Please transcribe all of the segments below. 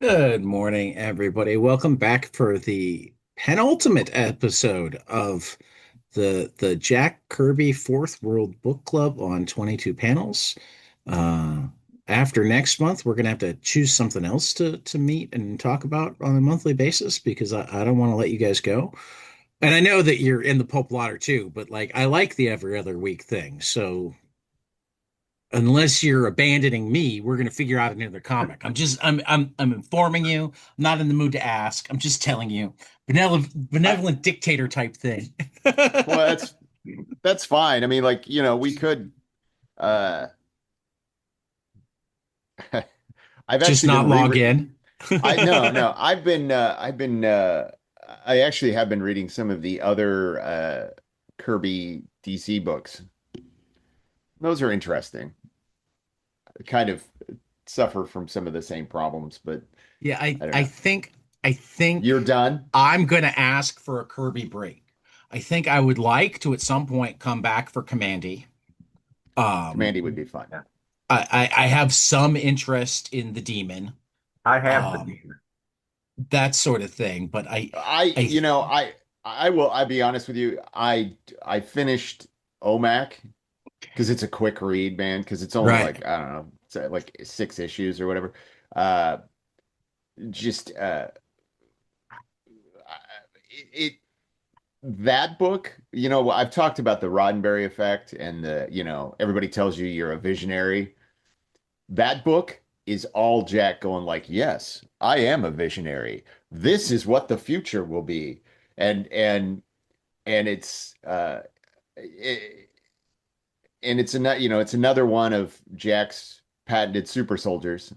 Good morning, everybody. Welcome back for the penultimate episode of the Jack Kirby Fourth World Book Club on 22 panels. Uh, After next month, we're gonna have to choose something else to meet and talk about on a monthly basis because I don't want to let you guys go. And I know that you're in the pulp water too, but like I like the every other week thing. So unless you're abandoning me, we're going to figure out another comic. I'm informing you. I'm not in the mood to ask. I'm just telling you. I Benevolent dictator type thing. well, that's fine. I mean, like, we could uh I've Just actually not been log reread in. I no, no. I've been I actually have been reading some of the other Kirby DC books. Those are interesting. Kind of suffer from some of the same problems, but Yeah, I I don't I know. think I think You're done? I'm going to ask for a Kirby break. I think I would like to at some point come back for Commandy. Commandy would Um, be fun. I have some interest in the demon, I have the um, demon. that sort of thing. But I, I you know, I'll be honest with you. I finished OMAC because it's a quick read, man, because it's only right. like, I don't know, it's like 6 issues or whatever. Uh just it that book, I've talked about the Roddenberry effect and everybody tells you you're a visionary. That book is all Jack going like, "Yes, I am a visionary. This is what the future will be." And it, it's another one of Jack's patented super soldiers.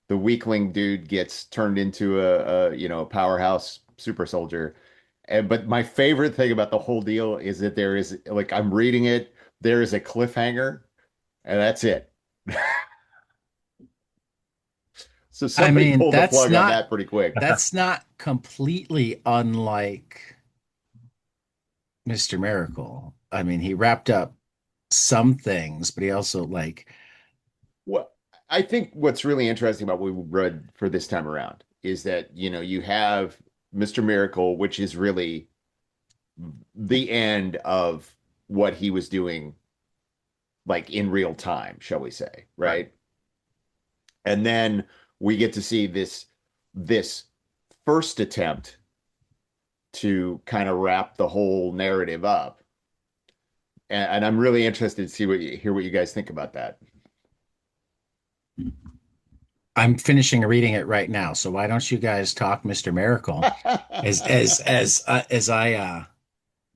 The weakling dude gets turned into a powerhouse super soldier. But my favorite thing about the whole deal is that there is, like, I'm reading it, there is a cliffhanger, and that's it. So I somebody mean, pulled the plug on that pretty quick. that's not completely unlike Mr. Miracle. I mean, he wrapped up some things, but he also like Well, I think what's really interesting about what we read for this time around is that, you have Mr. Miracle, which is really the end of what he was doing, like in real time, shall we say, Right. right? And then we get to see this first attempt to kind of wrap the whole narrative up. And I'm really interested to hear what you guys think about that. I'm finishing reading it right now. So why don't you guys talk Mr. Miracle as I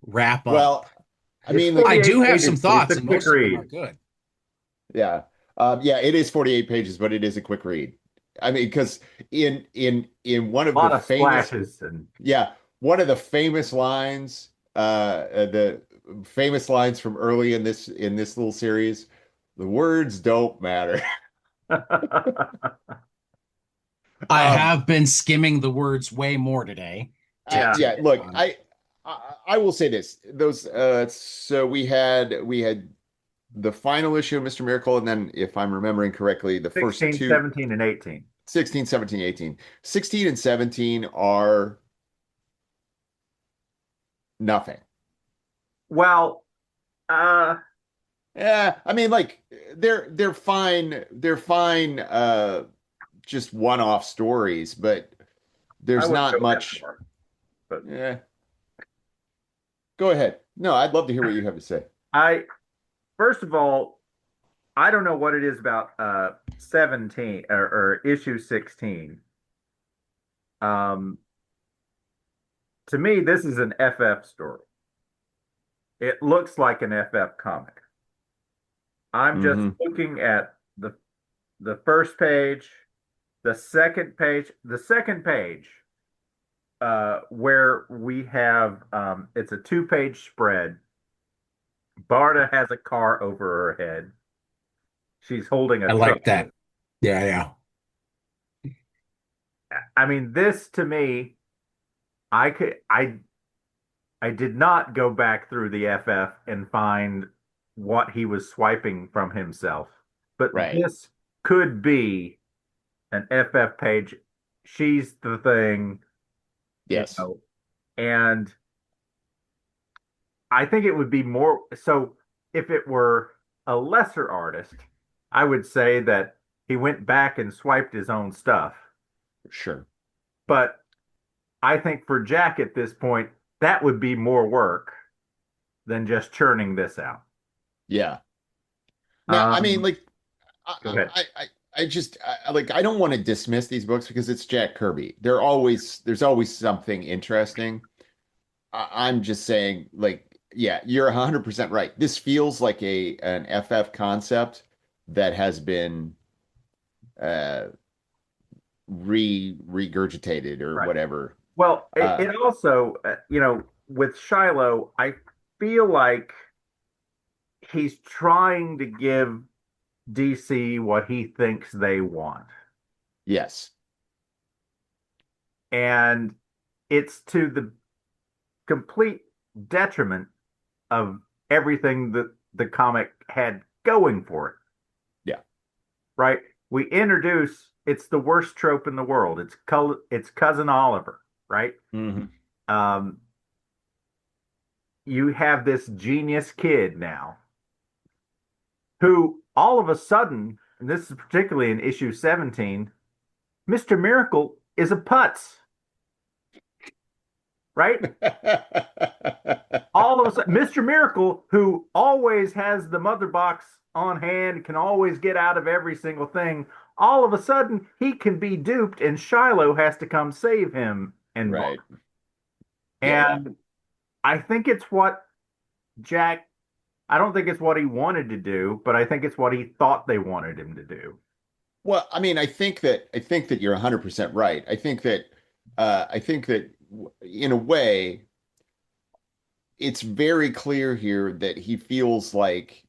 wrap up? Well, I It's mean, like, I do 48 have some pages, but it's thoughts, a and quick most of them are read. good. yeah, yeah, it is 48 pages, but it is a quick read. I mean, because in one A of the lot of famous, splashes and yeah, one of the famous lines, the famous lines from early in this little series, the words don't matter. I Um, have been skimming the words way more today yeah. to yeah, look, um, I will say this. Those so we had the final issue of Mr. Miracle, and then if I'm remembering correctly, the first 16, two, 17, and 18. 16, 17, 18. 16 and 17 are nothing. Well, uh, Yeah, I mean, like, they're fine. They're fine, just one-off stories, but I there's wouldn't go not that much. far. But Yeah, go ahead. No, I'd love to hear what you have to say. I, first of all, I don't know what it is about 17 or issue 16. Um, to me, this is an FF story. It looks like an FF comic. I'm just Hmm. looking at the first page, the second page, where we have it's a two-page spread. Barda has a car over her head. She's holding a I truck. like that. Yeah, yeah. I mean, this to me, I could I did not go back through the FF and find what he was swiping from himself. But Right. this could be an FF page she's the thing, you Yes. know, and I think it would be more so if it were a lesser artist, I would say that he went back and swiped his own stuff. Sure. But I think for Jack at this point, that would be more work than just churning this out. Yeah. Now, I mean, Um, like, Go ahead. I just like I don't want to dismiss these books because it's Jack Kirby. There's always something interesting. I'm just saying, like, yeah, you're 100% right. This feels like a an FF concept that has been uh regurgitated or Right. whatever. Well, Uh, it also, with Shiloh, I feel like he's trying to give DC what he thinks they want. yes. And it's to the complete detriment of everything that the comic had going for it, Yeah. right? We introduce it's the worst trope in the world. It's cousin Oliver, right? Hmm. Um, you have this genius kid now who all of a sudden, and this is particularly in issue 17, Mr. Miracle is a putz, right? All of a sudden, Mr. Miracle, who always has the mother box on hand, can always get out of every single thing, all of a sudden he can be duped and Shiloh has to come save him and Right. book. Yeah. And I think it's what Jack, I don't think it's what he wanted to do, but I think it's what he thought they wanted him to do. Well, I mean, I think that you're 100% right. I think that in a way, it's very clear here that he feels like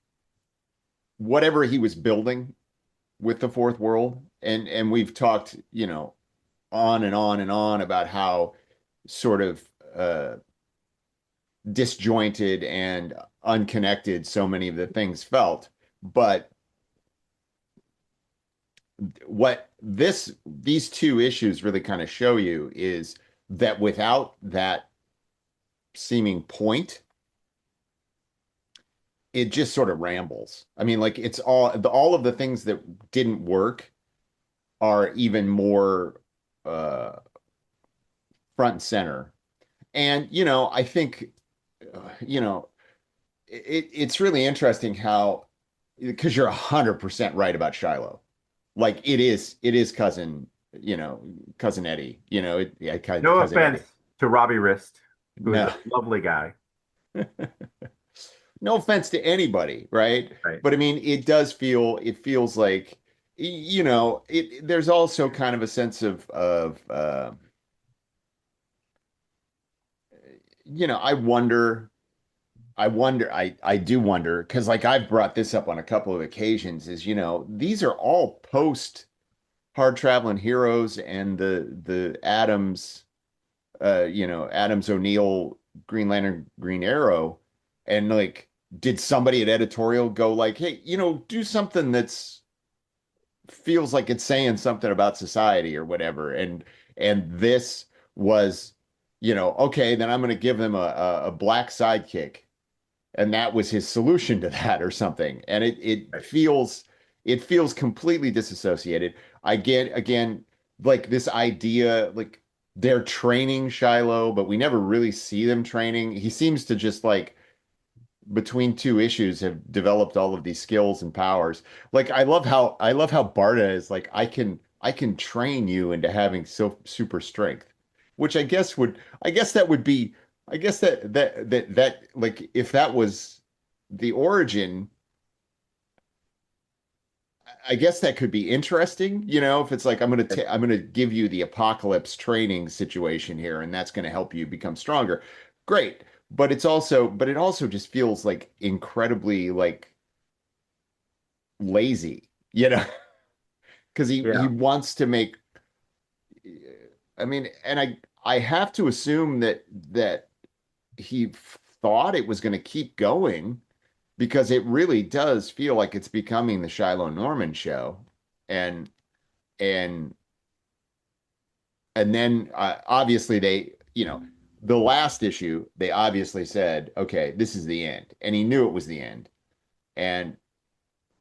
whatever he was building with the fourth world, and we've talked, on and on and on about how sort of disjointed and unconnected so many of the things felt. But what these two issues really kind of show you is that without that seeming point, it just sort of rambles. I mean, like it's all of the things that didn't work are even more uh front and center. And I think you know, it's really interesting how because you're 100% right about Shiloh. Like it is cousin Eddie, yeah, No cousin offense Eddie. to Robbie Wrist, who is a No, lovely guy. no offense to anybody, right? Right. But I mean, it feels like, there's also kind of a sense of I do wonder, because like I've brought this up on a couple of occasions, is, these are all post Hard Traveling Heroes and the Adams O'Neill Green Lantern Green Arrow. And like, did somebody at editorial go like, hey, do something that's feels like it's saying something about society or whatever. And this was, okay, then I'm going to give them a black sidekick, and that was his solution to that or something. And Right. it feels completely disassociated. I get again like this idea like they're training Shiloh, but we never really see them training. He seems to just like between two issues have developed all of these skills and powers. Like I love how Barta is like I can train you into having super strength, which I guess that would be I guess that like if that was the origin, I guess that could be interesting, if it's like I'm gonna give you the apocalypse training situation here, and that's gonna help you become stronger. Great. But it also just feels like incredibly like lazy, because he Yeah. wants to make I mean, and I have to assume that he thought it was going to keep going because it really does feel like it's becoming the Shiloh Norman show. And and and then obviously they, the last issue, they obviously said, okay, this is the end. And he knew it was the end. And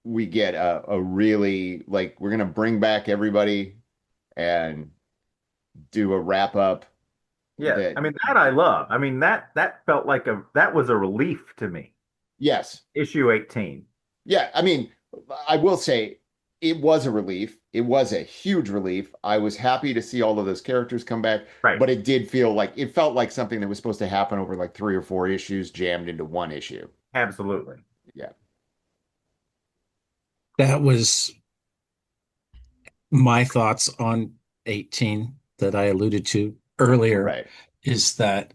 we get a really, like, we're going to bring back everybody and do a wrap up Yeah, that, I mean that I love. I mean that felt like that was a relief to me. yes. Issue 18. Yeah. I mean, I will say it was a relief. It was a huge relief. I was happy to see all of those characters come back, Right. but it felt like something that was supposed to happen over like 3 or 4 issues jammed into one issue. Absolutely. Yeah. That was my thoughts on 18 that I alluded to earlier, Right. is that,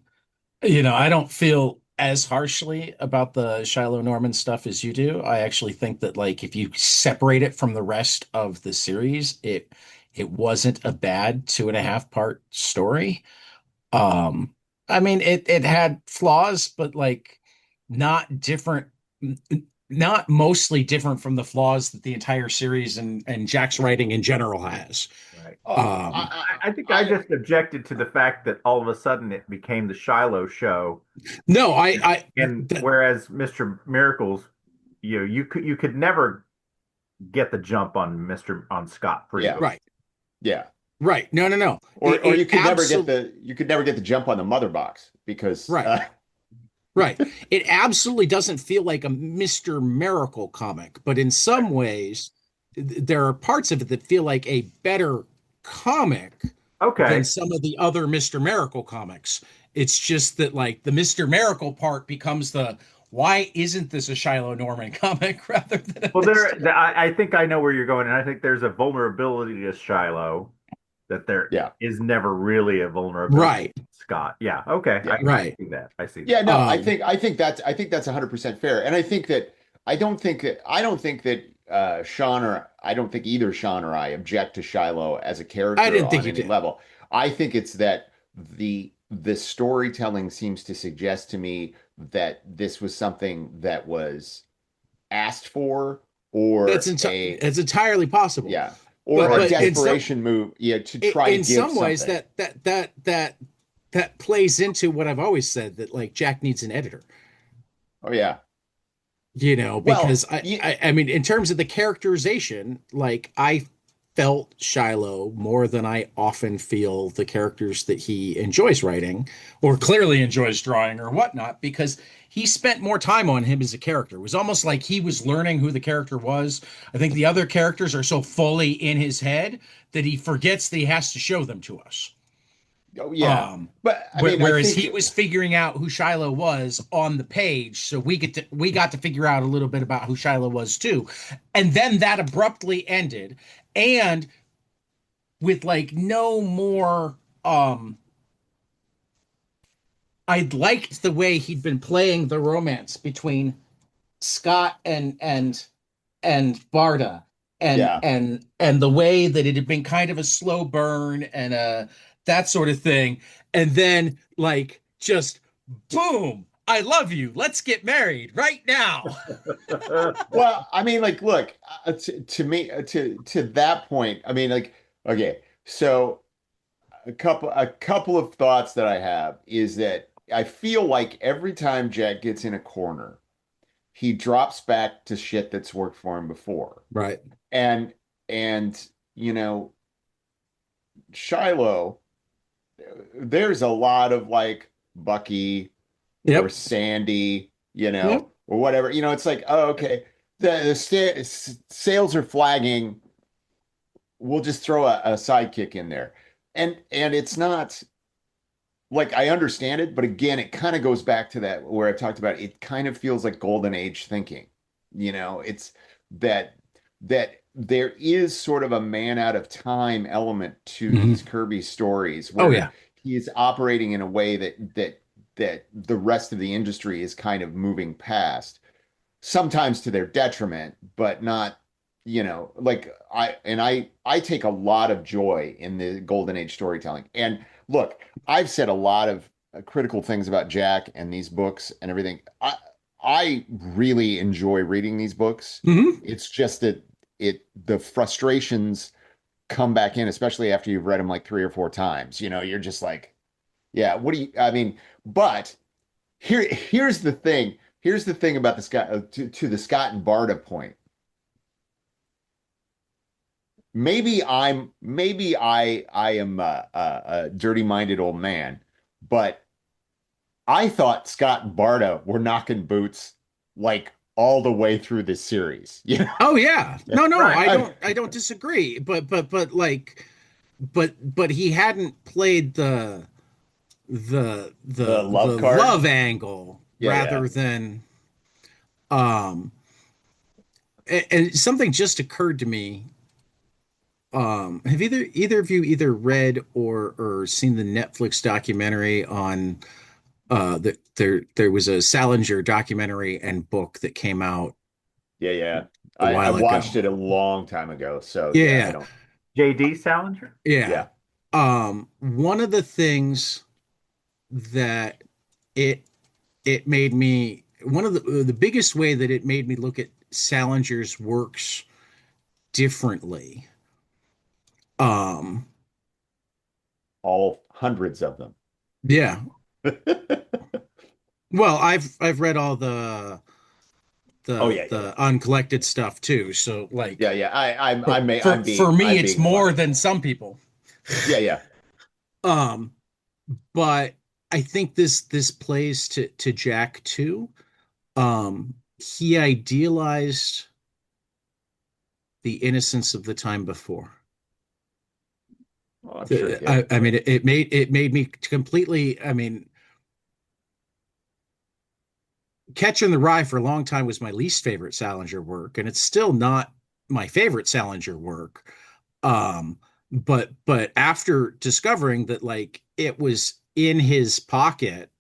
I don't feel as harshly about the Shiloh Norman stuff as you do. I actually think that, like, if you separate it from the rest of the series, it wasn't a bad 2.5 part story. Um, I mean, it had flaws, but like not different, not mostly different from the flaws that the entire series and Jack's writing in general has. Right. Oh, Um, I think I just objected to the fact that all of a sudden it became the Shiloh show, no, I, and whereas Mr. Miracles, you could never get the jump on Scott yeah. Friedel. right, Yeah. right. No, no, no. Or It you could never get absolutely, the jump on the mother box because right, right. It absolutely doesn't feel like a Mr. Miracle comic, but in some ways, there are parts of it that feel like a better comic than Okay. some of the other Mr. Miracle comics. It's just that, like, the Mr. Miracle part becomes the why isn't this a Shiloh Norman comic rather than a Well, Mr. I think I know where you're going, and I think there's a vulnerability to Shiloh that there yeah. is never really a vulnerability Right, to Scott. Yeah. Okay. Yeah. I right. see that. I see Yeah, that. no, I think that's 100% fair. And I don't think either Sean or I object to Shiloh as a I character didn't think on you any did. level. I think it's that the storytelling seems to suggest to me that this was something that was asked for, or a It's entirely possible. yeah, or But a Or but in some desperation move, yeah, to try to in give some ways something. that plays into what I've always said, that like Jack needs an editor. Oh yeah. Because Well, I mean, in terms of the characterization, like, I felt Shiloh more than I often feel the characters that he enjoys writing or clearly enjoys drawing or whatnot, because he spent more time on him as a character. It was almost like he was learning who the character was. I think the other characters are so fully in his head that he forgets that he has to show them to us. oh yeah. Um, But I mean, I Whereas think he was figuring out who Shiloh was on the page, so we got to figure out a little bit about who Shiloh was too, and then that abruptly ended, and with like no more. I liked the way he'd been playing the romance between Scott and Barda, yeah. and the way that it had been kind of a slow burn and that sort of thing, and then like just boom, I love you, let's get married right now. Well, I mean, like, look, to me, to that point, I mean, like, okay, so a couple of thoughts that I have is that I feel like every time Jack gets in a corner, he drops back to shit that's worked for him before, Right. and and you know, Shiloh, there's a lot of like Bucky or Yep. Sandy, Yep. or whatever. It's like, oh, okay, the sales are flagging. We'll just throw a sidekick in there. And it's not like, I understand it, but again, it kind of goes back to that where I've talked about it kind of feels like golden age thinking. It's that there is sort of a man out of time element to these Mhm. Kirby stories Oh where yeah. he is operating in a way that the rest of the industry is kind of moving past, sometimes to their detriment, but not, like I take a lot of joy in the golden age storytelling. And look, I've said a lot of critical things about Jack and these books and everything. I really enjoy reading these books. Hmm. It's just that the frustrations come back in, especially after you've read them like 3 or 4 times. You're just like, yeah, what do you, I mean, but here's the thing. Here's the thing about the Scott to the Scott and Barta point. Maybe I am a dirty-minded old man, but I thought Scott and Barta were knocking boots like all the way through this series. Oh yeah. Yeah. No, Right. I don't disagree. But like but he hadn't played The love the card. love angle Yeah, yeah. rather than um and something just occurred to me. Have either of you either read or seen the Netflix documentary on there was a Salinger documentary and book that came out Yeah, yeah. a I while watched ago. it a long time ago, so yeah, I Yeah, don't. J.D. Salinger? yeah. Yeah. One of the things that it it made me one of the biggest way that it made me look at Salinger's works differently. Um, All hundreds of them. yeah. Well, I've read all Oh yeah, yeah, yeah. the uncollected stuff too. So Yeah, like yeah. I'm for being me, I'm it's being more funny. than some people. Yeah, yeah. Um, but I think this plays to Jack too. He idealized the innocence of the time before. Oh, I'm sure he did. I mean, it made me completely. I mean, Catcher in the Rye for a long time was my least favorite Salinger work, and it's still not my favorite Salinger work. But after discovering that like it was in his pocket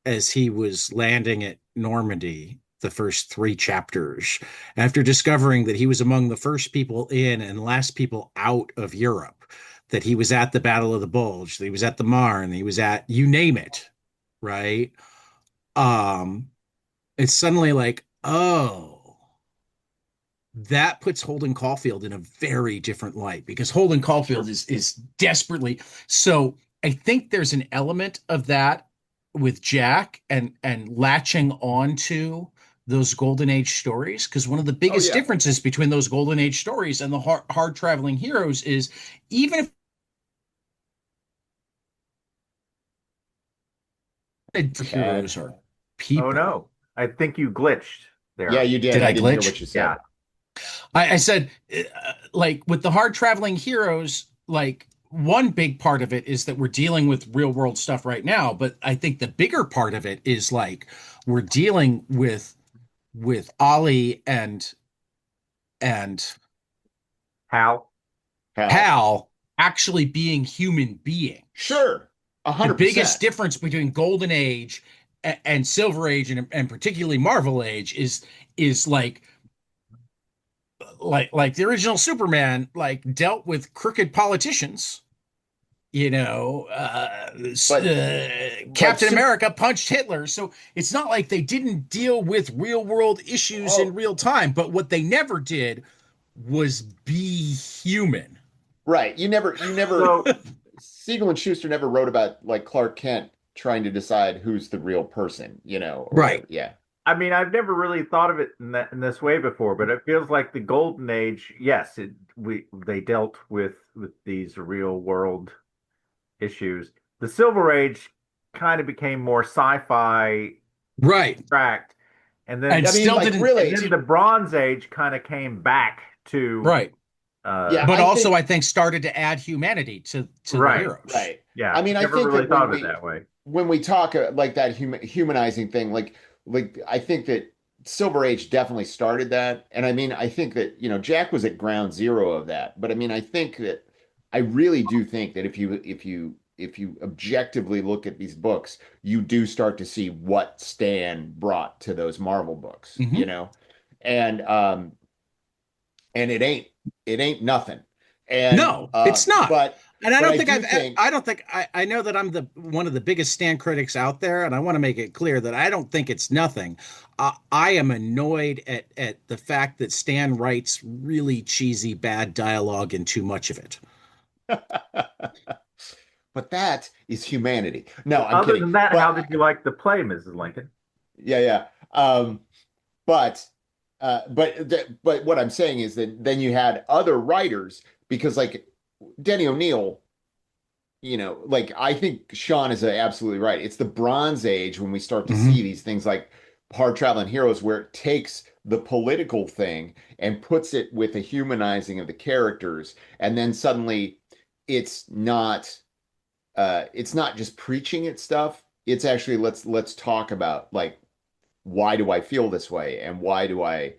as he was landing at Normandy, the first three chapters, after discovering that he was among the first people in and last people out of Europe, that he was at the Battle of the Bulge, that he was at the Marne, he was at you name it, right? Um, it's suddenly like, oh, that puts Holden Caulfield in a very different light because Holden Caulfield is desperately so I think there's an element of that with Jack and latching on to those golden age stories because one of the Oh biggest yeah. differences between those golden age stories and the hard traveling heroes is even if the Chad. heroes are Oh people. no. I think you glitched Yeah, there. you did. Did I I didn't hear glitch? what you said. Yeah. I said, like with the hard traveling heroes, like one big part of it is that we're dealing with real world stuff right now, but I think the bigger part of it is like we're dealing with Ollie and Hal. Hal. Hal actually being human beings. Sure. A The hundred biggest percent. difference between Golden Age and Silver Age and particularly Marvel Age is like the original Superman like dealt with crooked politicians. But but Captain super. America punched Hitler, so it's not like they didn't deal with real world issues in Oh, real time. But what they never did was be human. right. You never. So Siegel and Schuster never wrote about like Clark Kent trying to decide who's the real person, or Right. whatever. Yeah. I mean, I've never really thought of it in this way before, but it feels like the golden age, yes, they dealt with these real world issues. The silver age kind of became more sci-fi Right. tracked, and And then I mean, still like didn't. and really. then the bronze age kind of came back to Right. Yeah, But I also, think I think started to add humanity to the right. heroes. right. Yeah. I mean, I Never think really that thought of it that way. when we talk like that humanizing thing, like I think that Silver Age definitely started that, and I mean, I think that Jack was at ground zero of that. But I mean, I really do think that if you objectively look at these books, you do start to see what Stan brought to those Marvel books, Hmm. and and it ain't nothing. And No, it's not. but And I but don't I think do I've, think I don't think I know that I'm the one of the biggest Stan critics out there, and I want to make it clear that I don't think it's nothing. I am annoyed at the fact that Stan writes really cheesy, bad dialogue and too much of it. but that is humanity. No, I'm Other kidding. than that, how But did you like the play, Mrs. Lincoln? yeah, yeah. But but what I'm saying is that then you had other writers because like Denny O'Neil, like I think Sean is absolutely right. It's the Bronze Age when we start to see Hmm. these things like Hard Traveling Heroes, where it takes the political thing and puts it with the humanizing of the characters, and then suddenly it's not it's not just preaching at stuff. It's actually let's talk about like why do I feel this way and why do I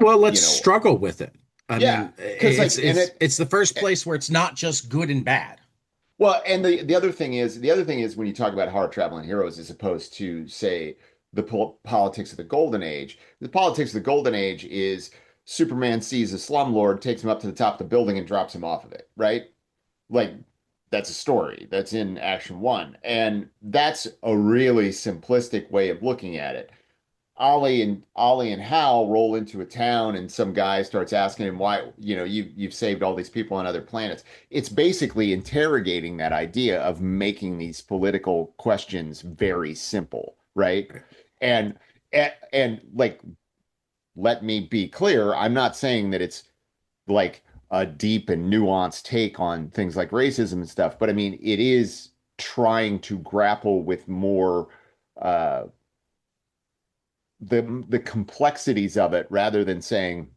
Well, let's you know struggle with it. I yeah mean, because like and it's the first it place where it's not just good and bad. well, and the other thing is when you talk about hard traveling heroes as opposed to say the politics of the golden age, the politics of the golden age is Superman sees a slumlord, takes him up to the top of the building and drops him off of it, right? Like that's a story that's in Action One, and that's a really simplistic way of looking at it. Ollie and Hal roll into a town and some guy starts asking him why, you've saved all these people on other planets. It's basically interrogating that idea of making these political questions very simple, right? And and like let me be clear, I'm not saying that it's like a deep and nuanced take on things like racism and stuff, but I mean it is trying to grapple with more uh the complexities of it rather than saying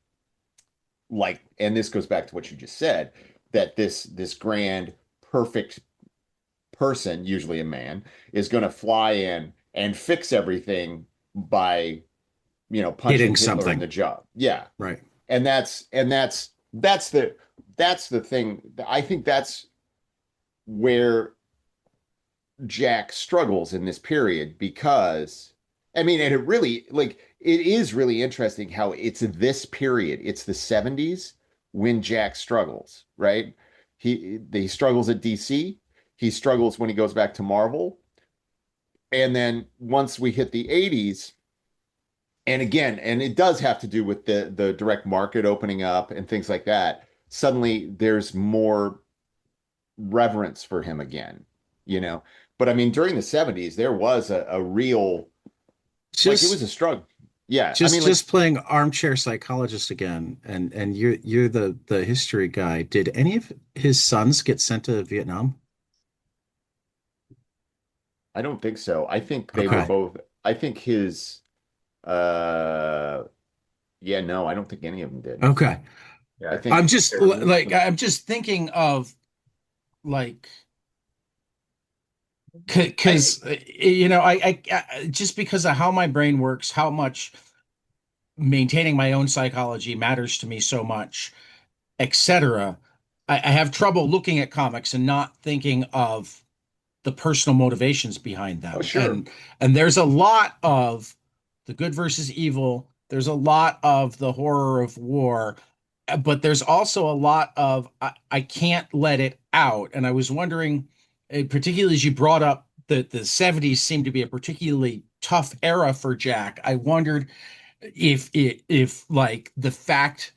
like, and this goes back to what you just said, that this grand perfect person, usually a man, is going to fly in and fix everything by punching Hitting Hitler in something, the jaw. Yeah. right? And that's the thing. I think that's where Jack struggles in this period because I mean, and it really like it is really interesting how it's this period, it's the 70s when Jack struggles, right? He struggles at DC, he struggles when he goes back to Marvel, and then once we hit the 80s, and again, and it does have to do with the direct market opening up and things like that. Suddenly there's more reverence for him again, you know. But I mean, during the 70s, there was a real, like, it was Just a struggle. Yeah. I just mean, like, just playing armchair psychologist again, and you're the history guy. Did any of his sons get sent to Vietnam? I don't think so. I think they were Okay. both, I think uh, yeah, no, I don't think any of them did. Okay. Yeah, I I think think, I'm just thinking of like I, because just because of how my brain works, how much maintaining my own psychology matters to me so much, etc. I have trouble looking at comics and not thinking of the personal motivations behind oh, them. sure. And there's a lot of the good versus evil. There's a lot of the horror of war, but there's also a lot of I can't let it out. And I was wondering, particularly as you brought up that the 70s seemed to be a particularly tough era for Jack. I wondered if like the fact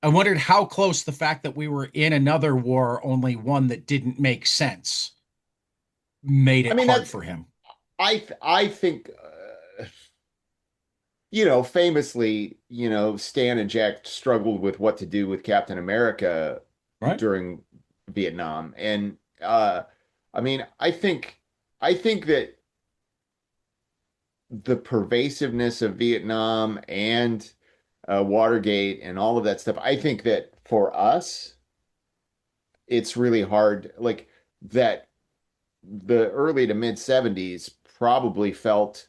I wondered how close the fact that we were in another war, only one that didn't make sense, made I it mean, hard that's, for him, I think, famously, Stan and Jack struggled with what to do with Captain America right? during Vietnam. And I mean, I think that the pervasiveness of Vietnam and Watergate and all of that stuff, I think that for us, it's really hard. Like that, the early to mid 70s probably felt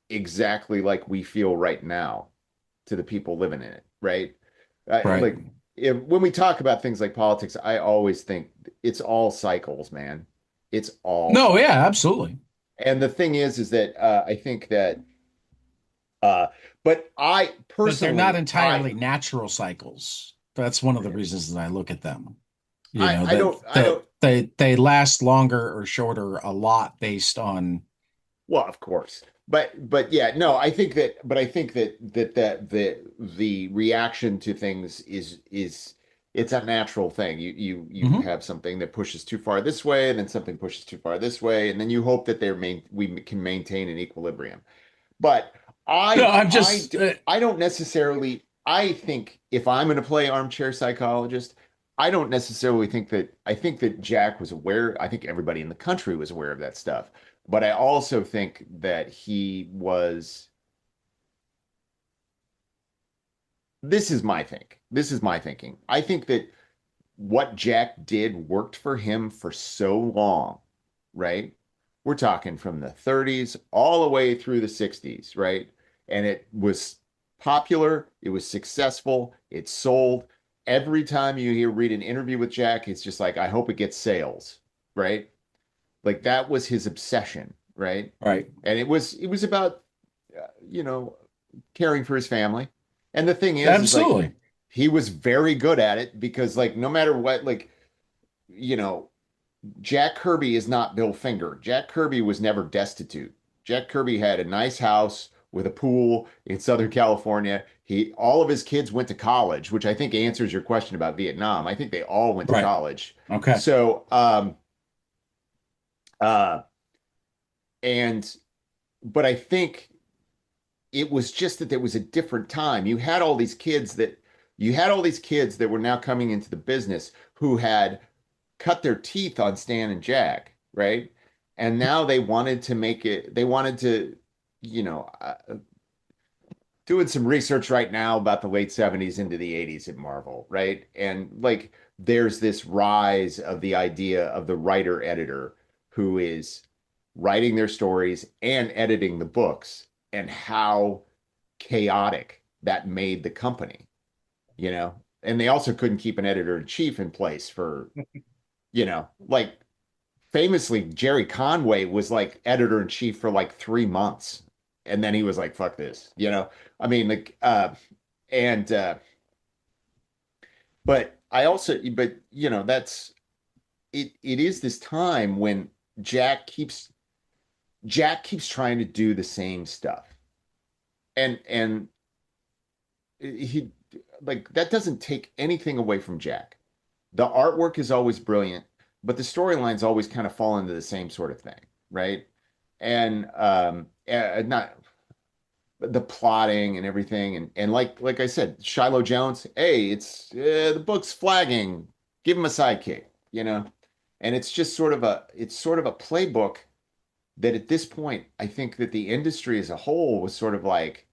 exactly like we feel right now to the people living in it, right? Right. Like when we talk about things like politics, I always think it's all cycles, man. It's all No, yeah, cycles. absolutely. And the thing is that I think that, uh, but I But they're not personally, entirely natural cycles. That's one of the reasons that I look at them. You know, I that don't I that don't they last longer or shorter a lot based on. well, of course. But yeah, no, I think the reaction to things is it's a natural thing. You Mhm. have something that pushes too far this way, and then something pushes too far this way, and then you hope that we can maintain an equilibrium. But No, I I'm I just d- I don't necessarily I think if I'm going to play armchair psychologist, I don't necessarily think that I think that Jack was aware, I think everybody in the country was aware of that stuff. But I also think that he was this is my think. This is my thinking. I think that what Jack did worked for him for so long, right? We're talking from the 30s all the way through the 60s, right? And it was popular, it was successful, it sold. Every time you hear read an interview with Jack, it's just like, I hope it gets sales, right? Like that was his obsession, right? right. And it was about you know, caring for his family. And the thing is like Absolutely. he was very good at it because like no matter what, like, you know, Jack Kirby is not Bill Finger. Jack Kirby was never destitute. Jack Kirby had a nice house with a pool in Southern California. All of his kids went to college, which I think answers your question about Vietnam. I think they all went to Right. college. Okay. So, uh, and, but I think it was just that there was a different time. You had all these kids that were now coming into the business who had cut their teeth on Stan and Jack, right? And now they wanted to make it, they wanted to, you know, doing some research right now about the late 70s into the 80s at Marvel, right? And like there's this rise of the idea of the writer editor who is writing their stories and editing the books and how chaotic that made the company, you know? And they also couldn't keep an editor in chief in place for, like famously, Jerry Conway was like editor in chief for like 3 months. And then he was like, fuck this, you know? I mean, like, and, but I also, but, it is this time when Jack keeps, Jack keeps trying to do the same stuff. And he, like, that doesn't take anything away from Jack. The artwork is always brilliant, but the storylines always kind of fall into the same sort of thing, right? And not the plotting and everything, and like I said, Shiloh Jones, hey, it's the book's flagging, give him a sidekick, you know, and it's sort of a playbook that at this point, I think that the industry as a whole was sort of like,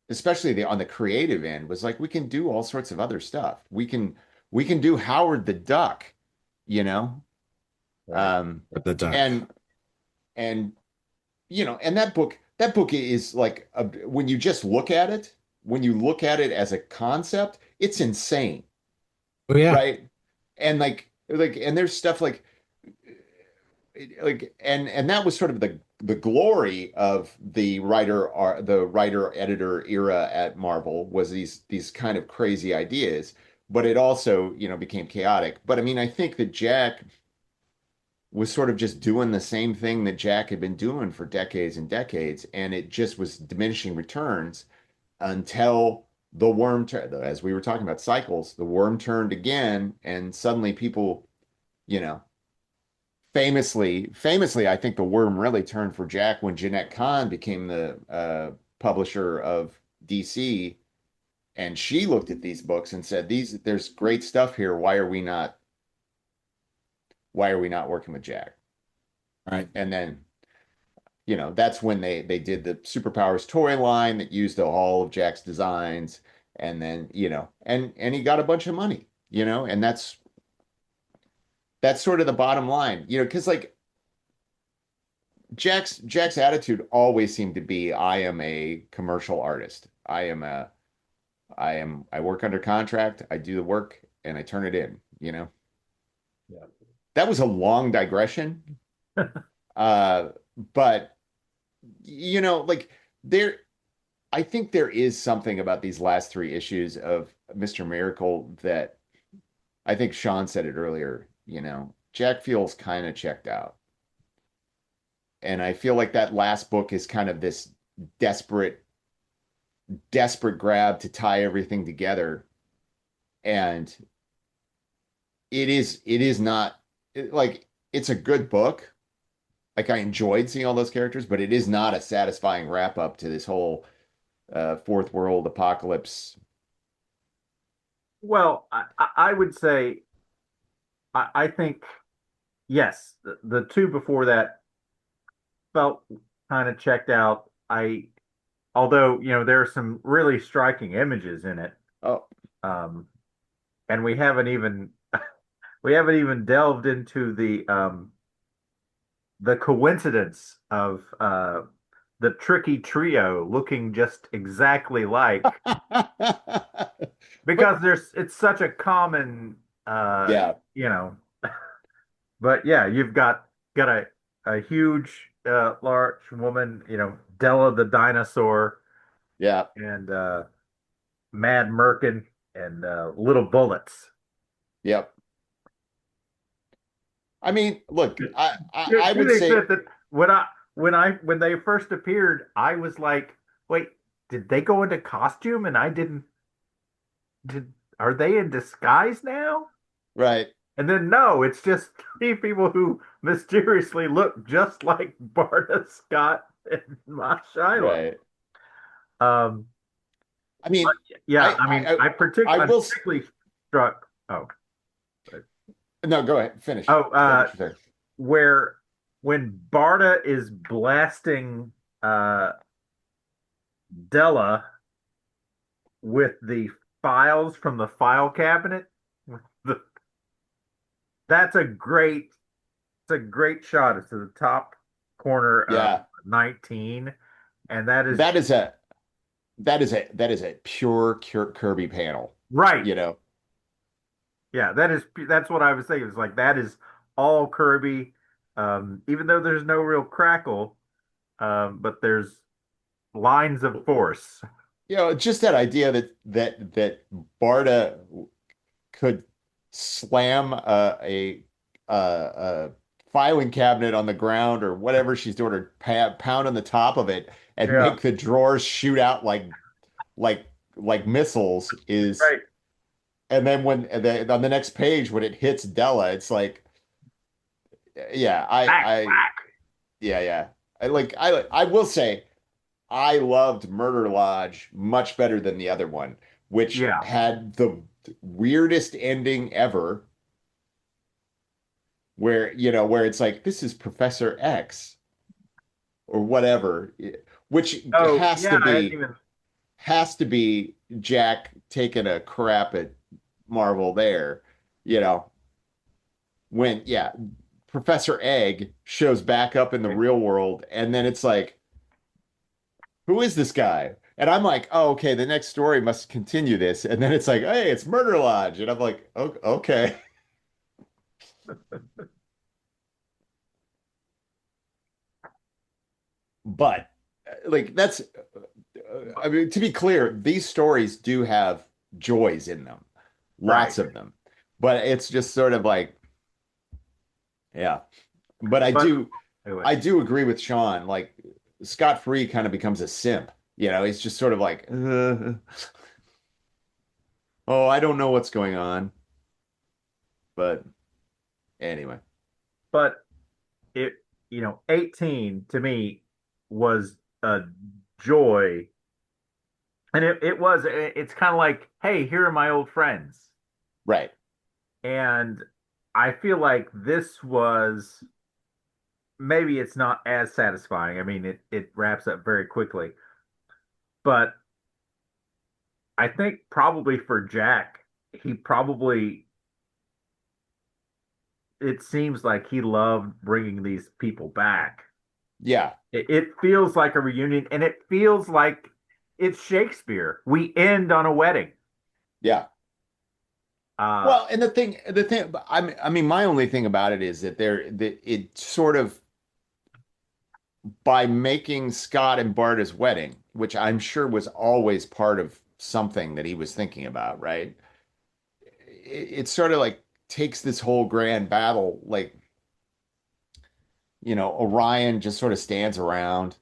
especially on the creative end, was like we can do all sorts of other stuff. We can do Howard the Duck, you know, Right. um, The duck. and and and that book is like when you just look at it, when you look at it as a concept, it's insane, Oh yeah. right? And and there's stuff and that was sort of the glory of the writer editor era at Marvel was these kind of crazy ideas, but it also, became chaotic. But I mean, I think that Jack was sort of just doing the same thing that Jack had been doing for decades and decades, and it just was diminishing returns until the worm turned, as we were talking about cycles, the worm turned again, and suddenly people, you know, famously, I think the worm really turned for Jack when Jeanette Kahn became the publisher of DC, and she looked at these books and said, there's great stuff here. Why are we not working with Jack?" Right. And then, that's when they did the Superpowers toy line that used all of Jack's designs, and then, and he got a bunch of money, and that's sort of the bottom line, because like Jack's attitude always seemed to be, I am a commercial artist. I work under contract, I do the work, and I turn it in. Yeah. That was a long digression. Uh, but like there I think there is something about these last three issues of Mr. Miracle that I think Sean said it earlier, Jack feels kind of checked out. And I feel like that last book is kind of this desperate, desperate grab to tie everything together. And it is not like it's a good book. Like I enjoyed seeing all those characters, but it is not a satisfying wrap up to this whole fourth world apocalypse. Well, I would say I think yes, the two before that felt kind of checked out. Although there are some really striking images in it, Oh, um, and we haven't even delved into the coincidence of the tricky trio looking just exactly like but because it's such a common uh yeah, you know but yeah, you've got a huge large woman, Della the dinosaur, yeah, and Mad Merkin, and Little Bullets. yep. I mean, look, To, I to would the say extent that when they first appeared, I was like, wait, did they go into costume and I didn't did are they in disguise now? right, And then no, it's just three people who mysteriously look just like Barta, Scott, and Ma Shyla. right. Um, I but mean, yeah, I I mean, I I I'm will particularly struck. Oh, no, go ahead, finish. oh, Say what you're saying. where when Barta is blasting uh Della with the files from the file cabinet, the, that's it's a great shot. It's to the top corner of Yeah, 19, and that is that is a that is a pure Kirby panel, right. you know. Yeah, that's what I was saying. It's like that is all Kirby, even though there's no real crackle, but there's lines of force. Just that idea that Barta could slam a filing cabinet on the ground or whatever she's doing, or pound on the top of it and Yeah, make the drawers shoot out like like missiles is. right. And then on the next page when it hits Della, it's like, yeah, Back, back. yeah. I will say I loved Murder Lodge much better than the other one, which Yeah. had the weirdest ending ever, where it's like this is Professor X or whatever, which Oh, has yeah. to I hadn't be even. has to be Jack taking a crap at Marvel there, you know, when Professor Egg shows back up in the real world, and then it's like, who is this guy? And I'm like, oh, okay, the next story must continue this. And then it's like, hey, it's Murder Lodge. And I'm like, okay. But like I mean, to be clear, these stories do have joys in them, Right. lots of them. But it's just sort of like, yeah. But I But do anyway, I do agree with Sean. Like Scott Free kind of becomes a simp. He's just sort of like, oh, I don't know what's going on. But anyway, but it, 18 to me was a joy. And it's kind of like, hey, here are my old friends. right. And I feel like this was maybe it's not as satisfying. I mean, it wraps up very quickly, but I think probably for Jack, he probably it seems like he loved bringing these people back. Yeah. It feels like a reunion, and it feels like it's Shakespeare. We end on a wedding. Yeah. Uh, Well, and the thing, I mean, my only thing about it is that it sort of, by making Scott and Barta's wedding, which I'm sure was always part of something that he was thinking about, right? it sort of like takes this whole grand battle, like, Orion just sort of stands around,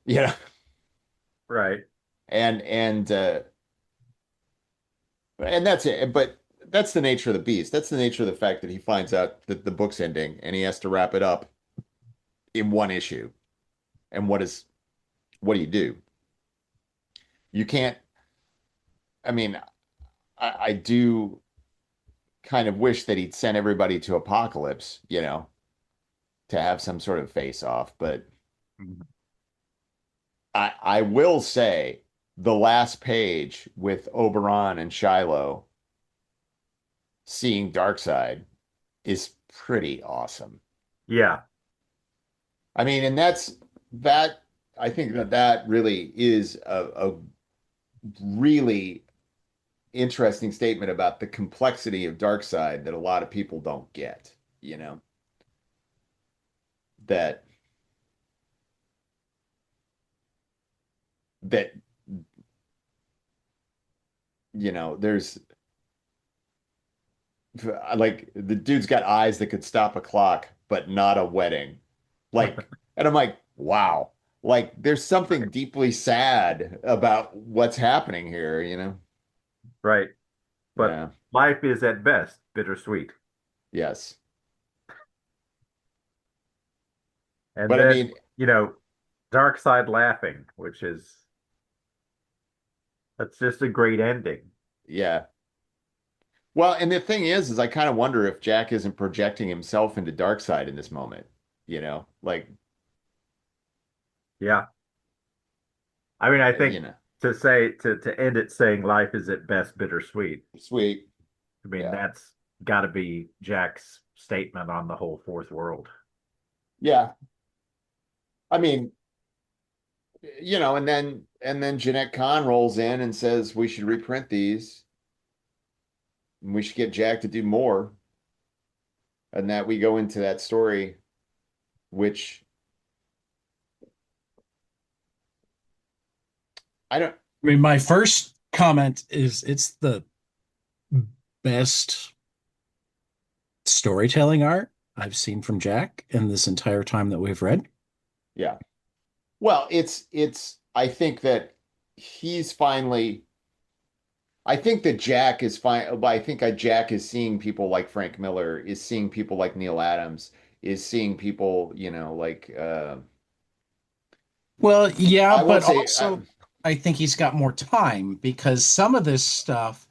Right. and and that's it. But that's the nature of the beast. That's the nature of the fact that he finds out that the book's ending and he has to wrap it up in one issue. And what do you do? You can't, I mean, I do kind of wish that he'd sent everybody to Apocalypse, to have some sort of face off. But Mhm. I will say the last page with Oberon and Shiloh seeing Darkseid is pretty awesome. Yeah. I mean, and that I think that really is a really interesting statement about the complexity of Darkseid that a lot of people don't get, that that there's like the dude's got eyes that could stop a clock, but not a wedding. Like, and I'm like, wow. Like there's something deeply sad about what's happening here, Right. But Yeah. life is at best bittersweet. Yes. And But I then, mean, you know, dark side laughing, which is that's just a great ending. yeah. Well, and the thing is I kind of wonder if Jack isn't projecting himself into Darkseid in this moment, like, Yeah. I mean, I think you know, to end it saying life is at best bittersweet. sweet. I mean, Yeah. that's got to be Jack's statement on the whole fourth world. Yeah. I mean, and then Jeanette Kahn rolls in and says we should reprint these and we should get Jack to do more. And that we go into that story, which I don't, I mean, my first comment is it's the best storytelling art I've seen from Jack in this entire time that we've read. yeah. Well, I think that he's finally, I think that Jack is fine. I think Jack is seeing people like Frank Miller, is seeing people like Neil Adams, is seeing people, like, Well, yeah, I but won't say, also I think he's got more time because some of this stuff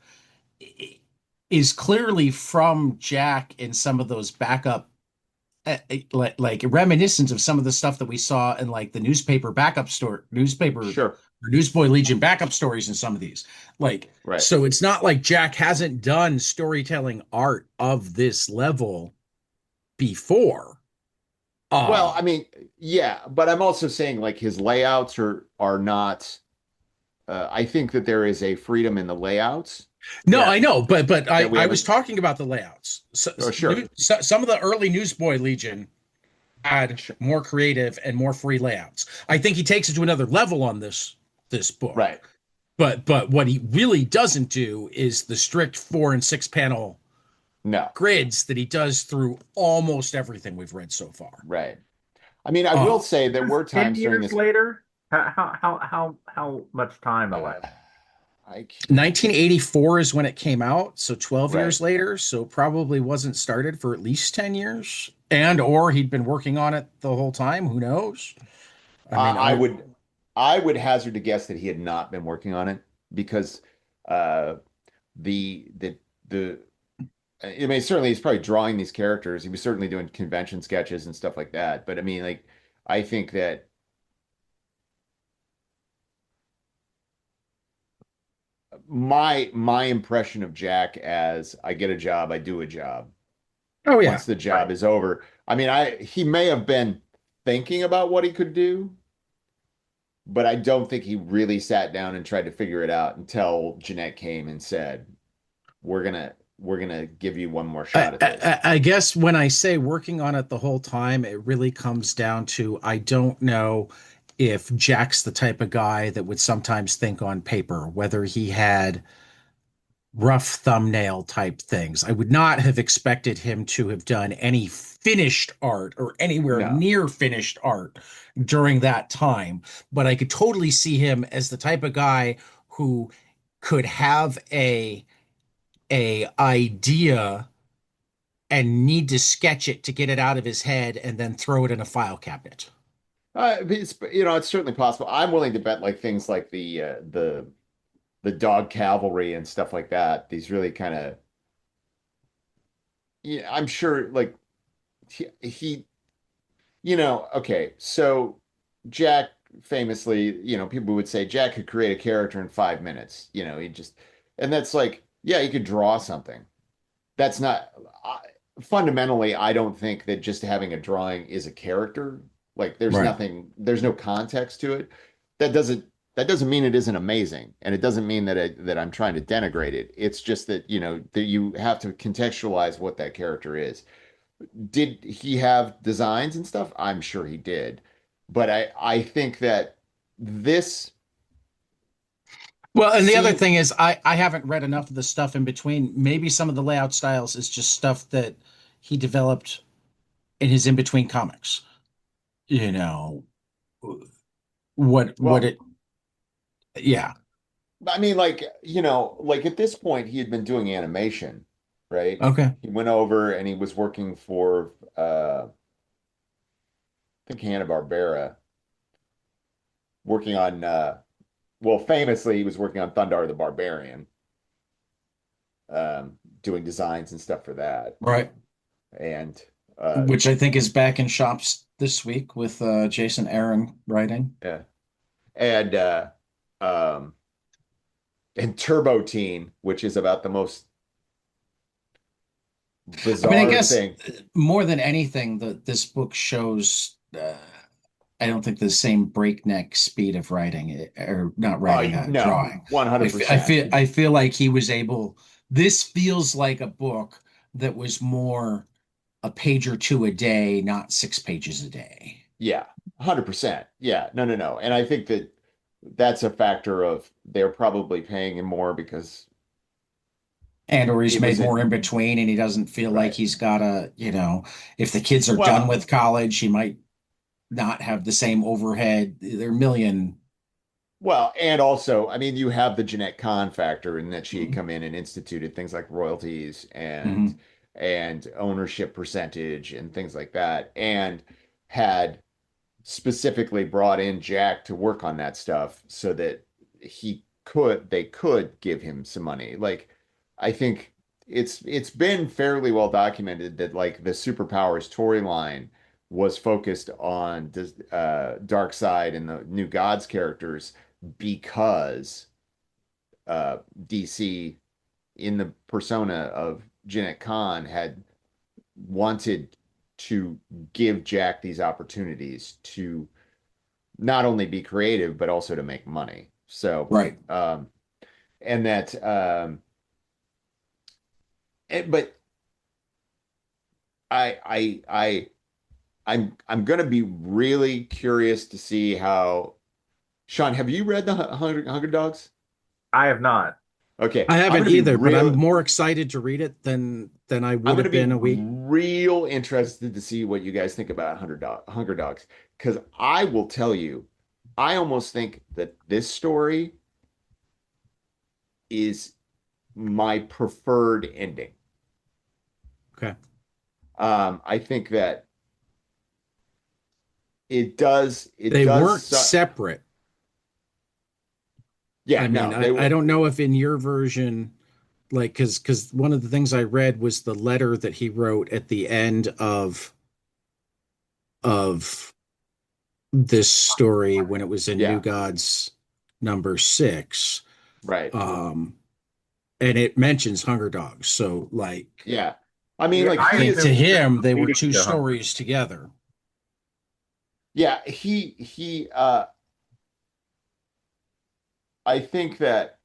is clearly from Jack in some of those backup like reminiscent of some of the stuff that we saw in like the newspaper sure, or Newsboy Legion backup stories in some of these. Like, right. so it's not like Jack hasn't done storytelling art of this level before. Well, Uh I mean, yeah, but I'm also saying like his layouts are not. I think that there is a freedom in the layouts no, I Yes. know, but that we I was haven't. talking about the layouts. Oh, sure, Some of the early Newsboy Legion had sure, more creative and more free layouts. I think he takes it to another level on this book. right. But what he really doesn't do is the strict 4 and 6 panel No, grids that he does through almost everything we've read so far. right. I mean, I will Uh, say This there is were 10 times during years this. later. How much time Uh, elapsed? I 1984 is when it came out, so 12 right. years later, so probably wasn't started for at least 10 years. And or he'd been working on it the whole time, who knows? I mean, I would I would hazard to guess that he had not been working on it because uh the I mean certainly he's probably drawing these characters. He was certainly doing convention sketches and stuff like that. But I mean like I think that my impression of Jack as I get a job, I do a job. oh yeah. Once the Right. job is over. I mean, he may have been thinking about what he could do, but I don't think he really sat down and tried to figure it out until Jeanette came and said, we're gonna give you one more I, shot at this. I guess when I say working on it the whole time, it really comes down to I don't know if Jack's the type of guy that would sometimes think on paper, whether he had rough thumbnail type things. I would not have expected him to have done any finished art or anywhere No. near finished art during that time, but I could totally see him as the type of guy who could have a idea and need to sketch it to get it out of his head and then throw it in a file cabinet. It's it's certainly possible. I'm willing to bet like things like the dog cavalry and stuff like that. These really kind of yeah, I'm sure like he okay, so Jack famously, people would say Jack could create a character in 5 minutes. He just, and that's like, yeah, he could draw something. That's not, I, fundamentally, I don't think that just having a drawing is a character. Like Right. there's no context to it. That doesn't, that doesn't mean it isn't amazing. And it doesn't mean that I'm trying to denigrate it. It's just that, that you have to contextualize what that character is. Did he have designs and stuff? I'm sure he did. But I think that this Well, and the other scene, thing is, I haven't read enough of the stuff in between. Maybe some of the layout styles is just stuff that he developed in his in between comics. You know, what well, it, yeah. I mean, like, like at this point, he had been doing animation, right? Okay. He went over and he was working for, I think Hanna-Barbera, working on, well, famously, he was working on Thundar the Barbarian, doing designs and stuff for that. Right. And, Which I think is back in shops this week with Jason Aaron writing. yeah. And, um, and Turbo Teen, which is about the most I mean, I bizarre guess thing. more than anything, this book shows, I don't think the same breakneck speed of writing, or not Oh, writing, no, drawing. I 100%. feel, I feel like he was able, this feels like a book that was more a page or two a day, not 6 pages a day. Yeah, 100%. Yeah, no, no, no. And I think that that's a factor of they're probably paying him more because And or he's it made was more in, in between and he doesn't feel like right. he's got to, if the kids are done Well, with college, he might not have the same overhead. There are a million. and also, I mean, you have the Jeanette Kahn factor in that she had Mhm. come in and instituted things like royalties Mhm. and ownership percentage and things like that, and had specifically brought in Jack to work on that stuff so that they could give him some money. Like I think it's been fairly well documented that like the superpowers storyline was focused on Darkseid and the New Gods characters because DC in the persona of Jeanette Kahn had wanted to give Jack these opportunities to not only be creative but also to make money. So, Right. and that, but I I'm gonna be really curious to see how. Sean, have you read the Hunger Dogs? I have not. Okay, I I'm haven't gonna be either, but I'm real. more excited to read it than I I'm would gonna have been be a week. real interested to see what you guys think about Hunger Dogs, because I will tell you, I almost think that this story is my preferred ending. Okay. I think that it They does weren't separate. yeah, I mean, no, I, they I were don't know if in your version, like, because one of the things I read was the letter that he wrote at the end of this story when it was in New yeah, Gods number 6. right. Um, and it mentions Hunger Dogs. So like Yeah. I mean Yeah, like I he to is assumed he was him, they were leading two to Hunger. stories together. yeah, I think that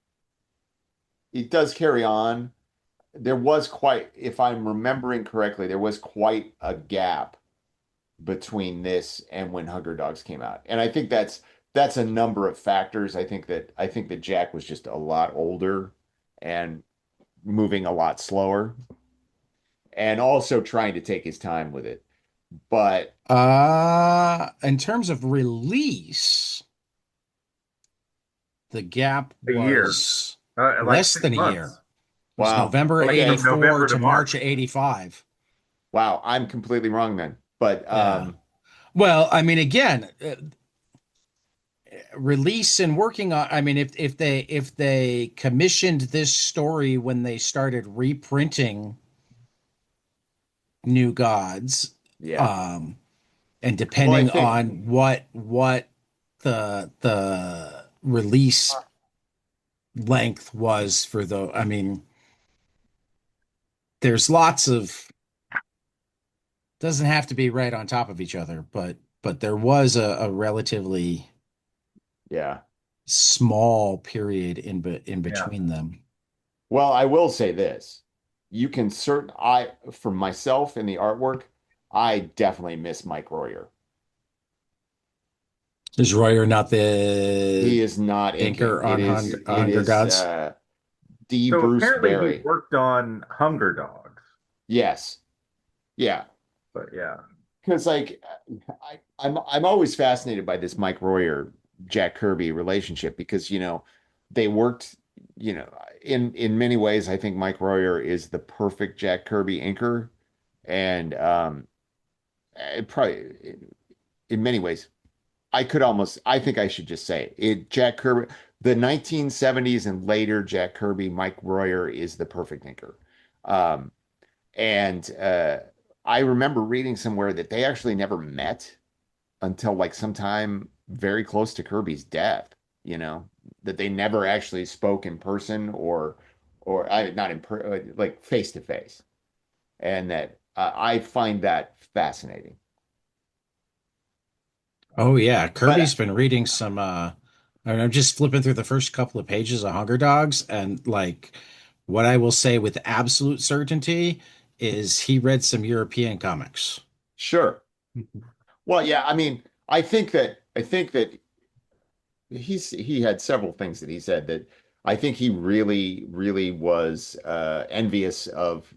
it does carry on. There was quite, if I'm remembering correctly, there was quite a gap between this and when Hunger Dogs came out. And I think that's a number of factors. I think that Jack was just a lot older and moving a lot slower and also trying to take his time with it. But In terms of release, the gap A year, was like less than a 6 months, year. It was wow, November like okay, from 84 November to to March. March of 85. wow, I'm completely wrong then. But Yeah. Well, I mean, again, release and working on, I mean, if they commissioned this story when they started reprinting New Gods, yeah, um, and well, I depending think on what the release length was for the, I mean, there's lots of, doesn't have to be right on top of each other, but there was a relatively yeah. small period in Yeah. between them. Well, I will say this. You can certain I for myself in the artwork, I definitely miss Mike Royer. Is Royer not the He is not inking. inker on It Hunger is Gods? D. So Bruce apparently he Berry. worked on Hunger Dogs, Yes. Yeah. but yeah, Because like I'm always fascinated by this Mike Royer Jack Kirby relationship because they worked in many ways I think Mike Royer is the perfect Jack Kirby inker and it probably in many ways I think I should just say it Jack Kirby the 1970s and later Jack Kirby Mike Royer is the perfect inker. Um, and I remember reading somewhere that they actually never met until like sometime very close to Kirby's death, you know, that they never actually spoke in person or I not in per like face to face. And that I find that fascinating. Oh yeah, Kirby's But been reading some I mean, I'm just flipping through the first couple of pages of Hunger Dogs, and like what I will say with absolute certainty is he read some European comics. sure. Well, yeah, I mean, I think that he had several things that he said that I think he really, really was envious of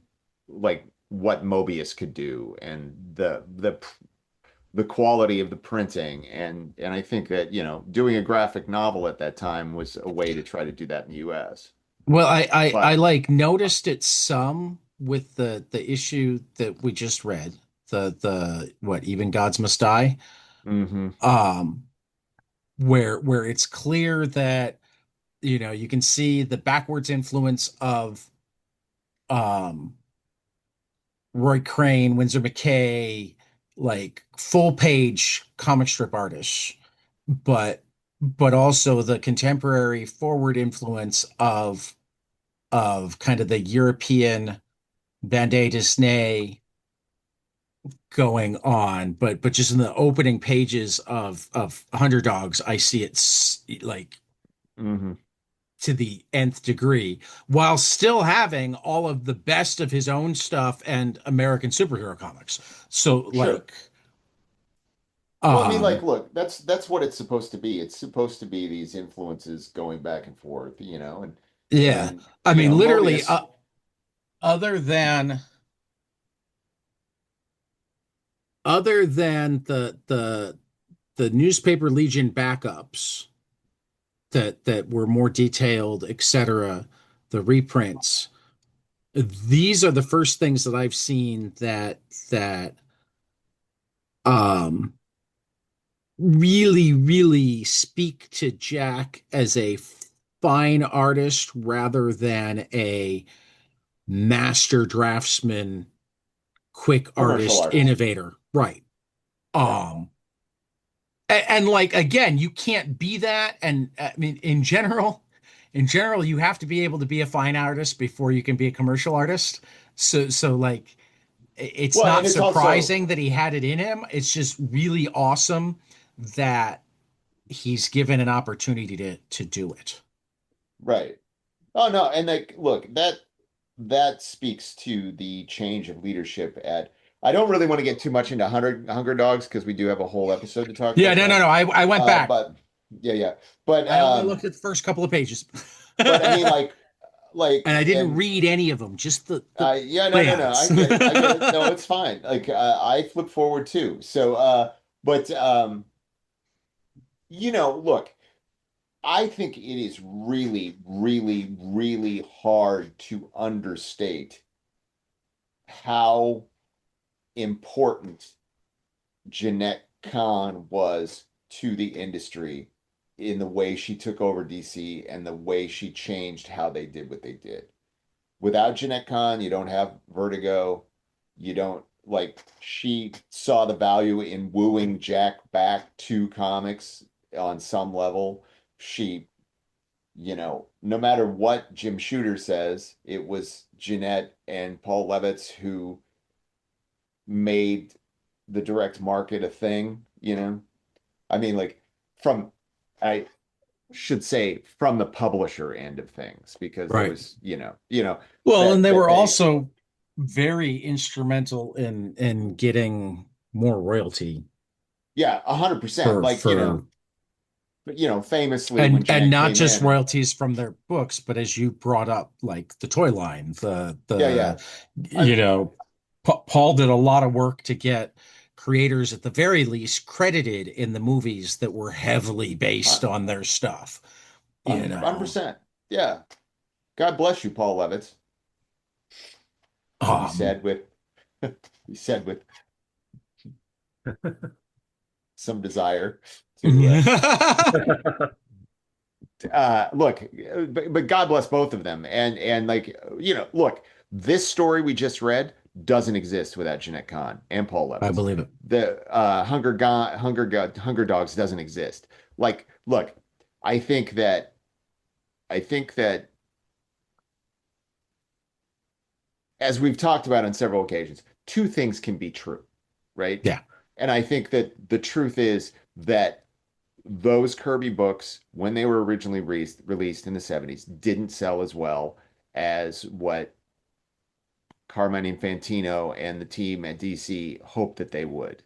like what Mobius could do and the quality of the printing and I think that, doing a graphic novel at that time was a way to try to do that in the US. Well, I But like noticed it some with the issue that we just read, the what even gods must die, hmm um, where it's clear that you can see the backwards influence of um Roy Crane, Winsor McKay, like full page comic strip artists, but also the contemporary forward influence of kind of the European bande dessinée going on, but just in the opening pages of Hundred Dogs, I see it like hmm to the nth degree, while still having all of the best of his own stuff and American superhero comics. So Sure. like, Well, I mean, like, um, look, that's what it's supposed to be. It's supposed to be these influences going back and forth, yeah, and I mean, literally, Mobius. other than other than the newspaper Legion backups that were more detailed, etc., the reprints. These are the first things that I've seen that um really speak to Jack as a fine artist rather than a master draftsman, quick Commercial artist, artist. innovator. Right. Yeah. And like again, you can't be that. And I mean, in general, you have to be able to be a fine artist before you can be a commercial artist. So like it's Well, and not it's also surprising that he had it in him. It's just really awesome that he's given an opportunity to do it. right. Oh no, and like look, that speaks to the change of leadership at I don't really want to get too much into Hunger Dogs because we do have a whole episode to talk Yeah, about no, no, that. no. I went back. But yeah, yeah. But I only looked at the first couple of pages. but I mean like like, And I didn't and read any of them, just the yeah, no, no, no, I layouts. get it, I get it. No, it's fine. Like, I flip forward too. So, but look, I think it is really, really, really hard to understate how important Jeanette Kahn was to the industry in the way she took over DC and the way she changed how they did what they did. Without Jeanette Kahn, you don't have Vertigo. You don't like she saw the value in wooing Jack back to comics on some level. She, no matter what Jim Shooter says, it was Jeanette and Paul Levitz who made the direct market a thing. I mean, like from I should say from the publisher end of things, because there Right. was, Well, and that they that were they also very instrumental in getting more royalty yeah, 100%. for Like, famously when and Janet not came just in, royalties from their books, but as you brought up, like the toy line, yeah, yeah. the I you know, Paul did a lot of work to get creators at the very least credited in the movies that were heavily based on their stuff, you know. 100%. Yeah. God bless you, Paul Levitz, he Um, said with he said with some desire to look, but God bless both of them. And like, look, this story we just read doesn't exist without Jeanette Kahn and Paul I Levitz. believe it. The Hunger Dogs doesn't exist. Like, look, I think that I think that as we've talked about on several occasions, two things can be true, right? Yeah, And I think that the truth is that those Kirby books, when they were originally released in the 70s, didn't sell as well as what Carmine Infantino and the team at DC hoped that they would,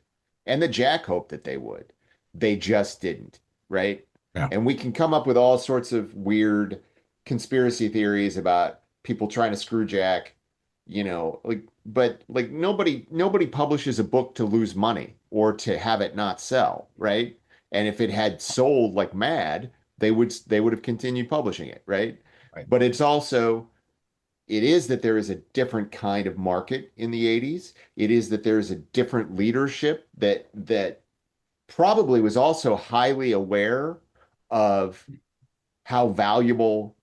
and that Jack hoped that they would. They just didn't, right? yeah, And we can come up with all sorts of weird conspiracy theories about people trying to screw Jack, but like nobody publishes a book to lose money or to have it not sell, right? And if it had sold like mad, they would have continued publishing it, right? right, But it is that there is a different kind of market in the 80s. It is that there is a different leadership that probably was also highly aware of how valuable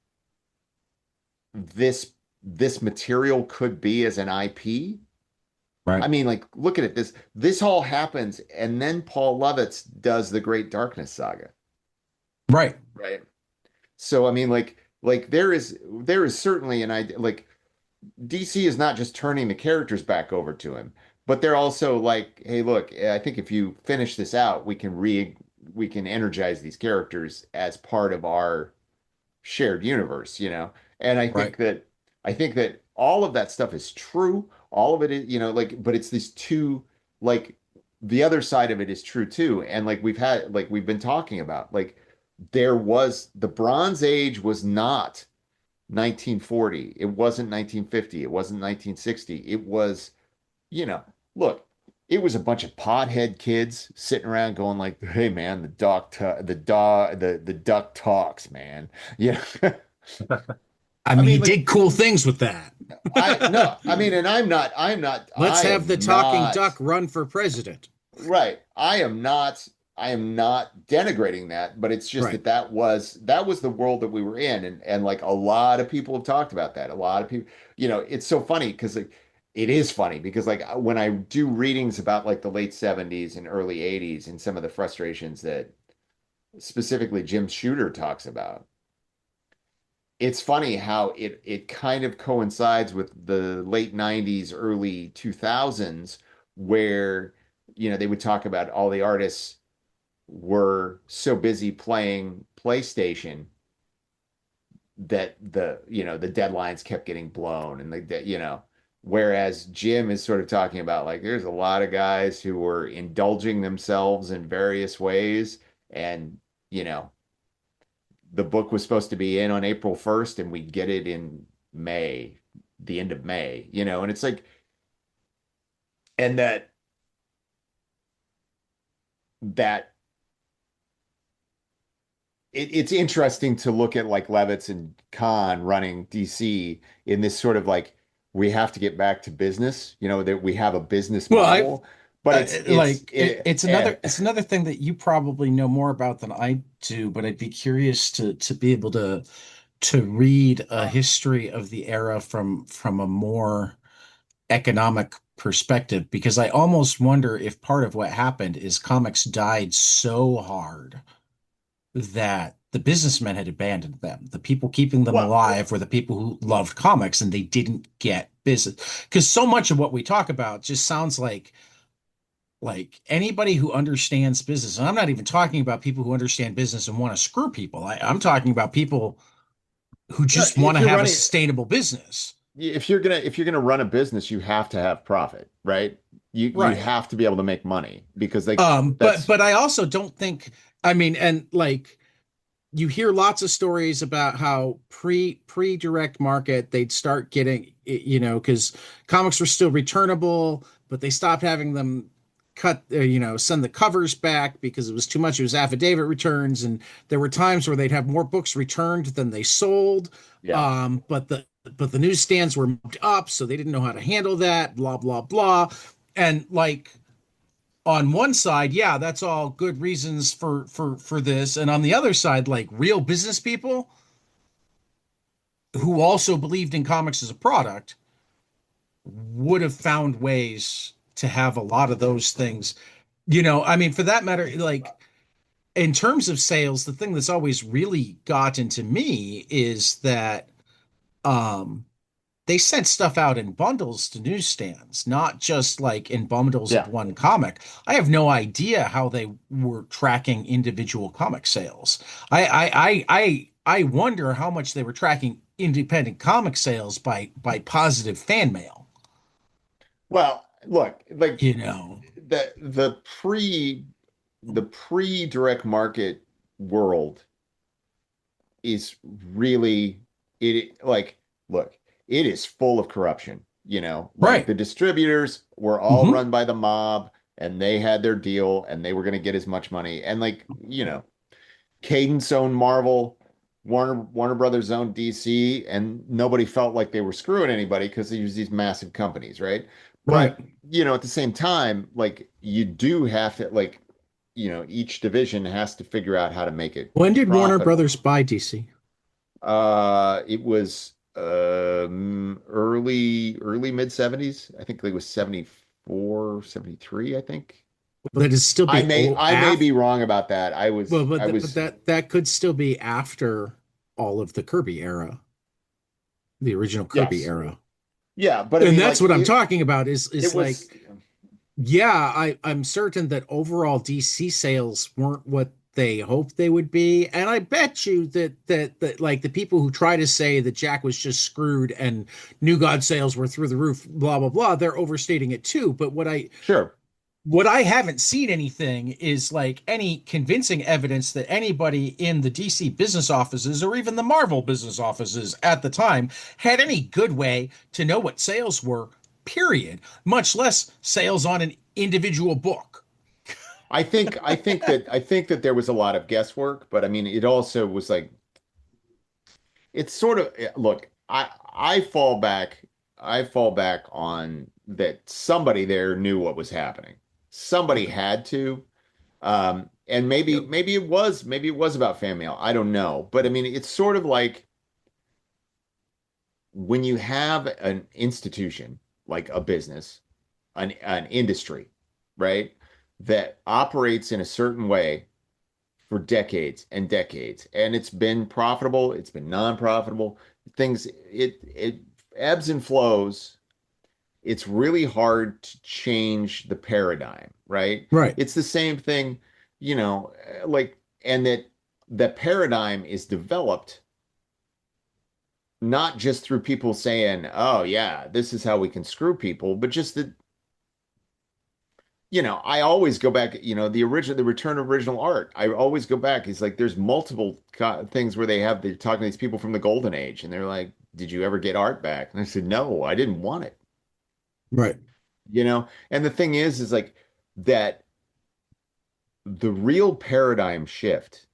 this this material could be as an IP. I right, mean, like, look at it. This all happens, and then Paul Lovitz does the Great Darkness Saga, right, right? So I mean, like there is certainly an idea. Like DC is not just turning the characters back over to him, but they're also like, hey, look, I think if you finish this out, we can energize these characters as part of our shared universe. And right, I think that all of that stuff is true. All of it is, like, but it's these two, like, the other side of it is true too. And like we've been talking about, like, there was the Bronze Age was not 1940. It wasn't 1950. It wasn't 1960. It was, you know, look, it was a bunch of pothead kids sitting around going like, "Hey man, the duck talks, man." Yeah. I I mean, he mean, like, did cool things with that. I no, I mean, and Let's I have the am talking duck not run for president. right. I am not denigrating that, but it's just Right. that was the world that we were in, and like a lot of people have talked about that. A lot of people, it's so funny because like it is funny because like when I do readings about like the late 70s and early 80s and some of the frustrations that specifically Jim Shooter talks about, it's funny how it kind of coincides with the late 90s, early 2000s, where they would talk about all the artists were so busy playing PlayStation that the deadlines kept getting blown and whereas Jim is sort of talking about like there's a lot of guys who were indulging themselves in various ways, and you know the book was supposed to be in on April 1st and we'd get it in May, the end of May, and it's like, and that it's interesting to look at like Levitz and Khan running DC in this sort of like we have to get back to business, that we have a business Well, I model, but it's another thing that you probably know more about than I do, but I'd be curious to be able to read a history of the era from a more economic perspective, because I almost wonder if part of what happened is comics died so hard that the businessmen had abandoned them. The people keeping them well, alive were the people who loved comics and they didn't get business. Because so much of what we talk about just sounds like anybody who understands business, and I'm not even talking about people who understand business and want to screw people. I'm talking about people who no, just want to have a sustainable business. if you're gonna run a business, you have to have profit, right? You Right. have to be able to make money because like But that's I also don't think, I mean, and like you hear lots of stories about how pre direct market they'd start getting, because comics were still returnable, but they stopped having them cut, send the covers back because it was too much. It was affidavit returns, and there were times where they'd have more books returned than they sold. yeah. But the newsstands were moved up, so they didn't know how to handle that. Blah blah blah, and like on one side, yeah, that's all good reasons for this, and on the other side, like real business people who also believed in comics as a product would have found ways to have a lot of those things. I mean, for that matter, like in terms of sales, the thing that's always really gotten to me is that um they sent stuff out in bundles to newsstands, not just like in bundles of Yeah. one comic. I have no idea how they were tracking individual comic sales. I wonder how much they were tracking independent comic sales by positive fan mail. Well, look, like You know, the pre direct market world is really it like look, it is full of corruption, like right? the distributors were all Hmm. run by the mob and they had their deal and they were going to get as much money and like, Cadence owned Marvel, Warner Brothers owned DC, and nobody felt like they were screwing anybody because they use these massive companies, right? Right. But at the same time, like you do have to like, each division has to figure out how to make it When did Warner profitable. Brothers buy DC? It was early mid 70s. I think it was 74, 73. I think. But it'd still I be may old I may after. be wrong about that. Well, I but was that could still be after all of the Kirby era, the original Kirby yes. era. Yeah, but I And mean that's like what I'm talking about it is like, was yeah, I'm certain that overall DC sales weren't what they hoped they would be. And I bet you that like the people who try to say that Jack was just screwed and New God sales were through the roof, blah blah blah, they're overstating it too. But sure. what I haven't seen anything is like any convincing evidence that anybody in the DC business offices or even the Marvel business offices at the time had any good way to know what sales were, period, much less sales on an individual book. I think that there was a lot of guesswork, but I mean it also was like it's sort of look, I fall back on that somebody there knew what was happening. Somebody had to. And maybe Yep. maybe it was about fan mail. I don't know. But I mean, it's sort of like when you have an institution like a business, an industry, right, that operates in a certain way for decades and decades, and it's been profitable, it's been non-profitable, it ebbs and flows. It's really hard to change the paradigm, right? Right. It's the same thing, like, and that the paradigm is developed not just through people saying, "Oh yeah, this is how we can screw people," but just that, I always go back, the return of original art. I always go back. It's like there's multiple things where they're talking to these people from the golden age, and they're like, did you ever get art back? And I said, no, I didn't want it, Right. you know? And the thing is like that the real paradigm shift,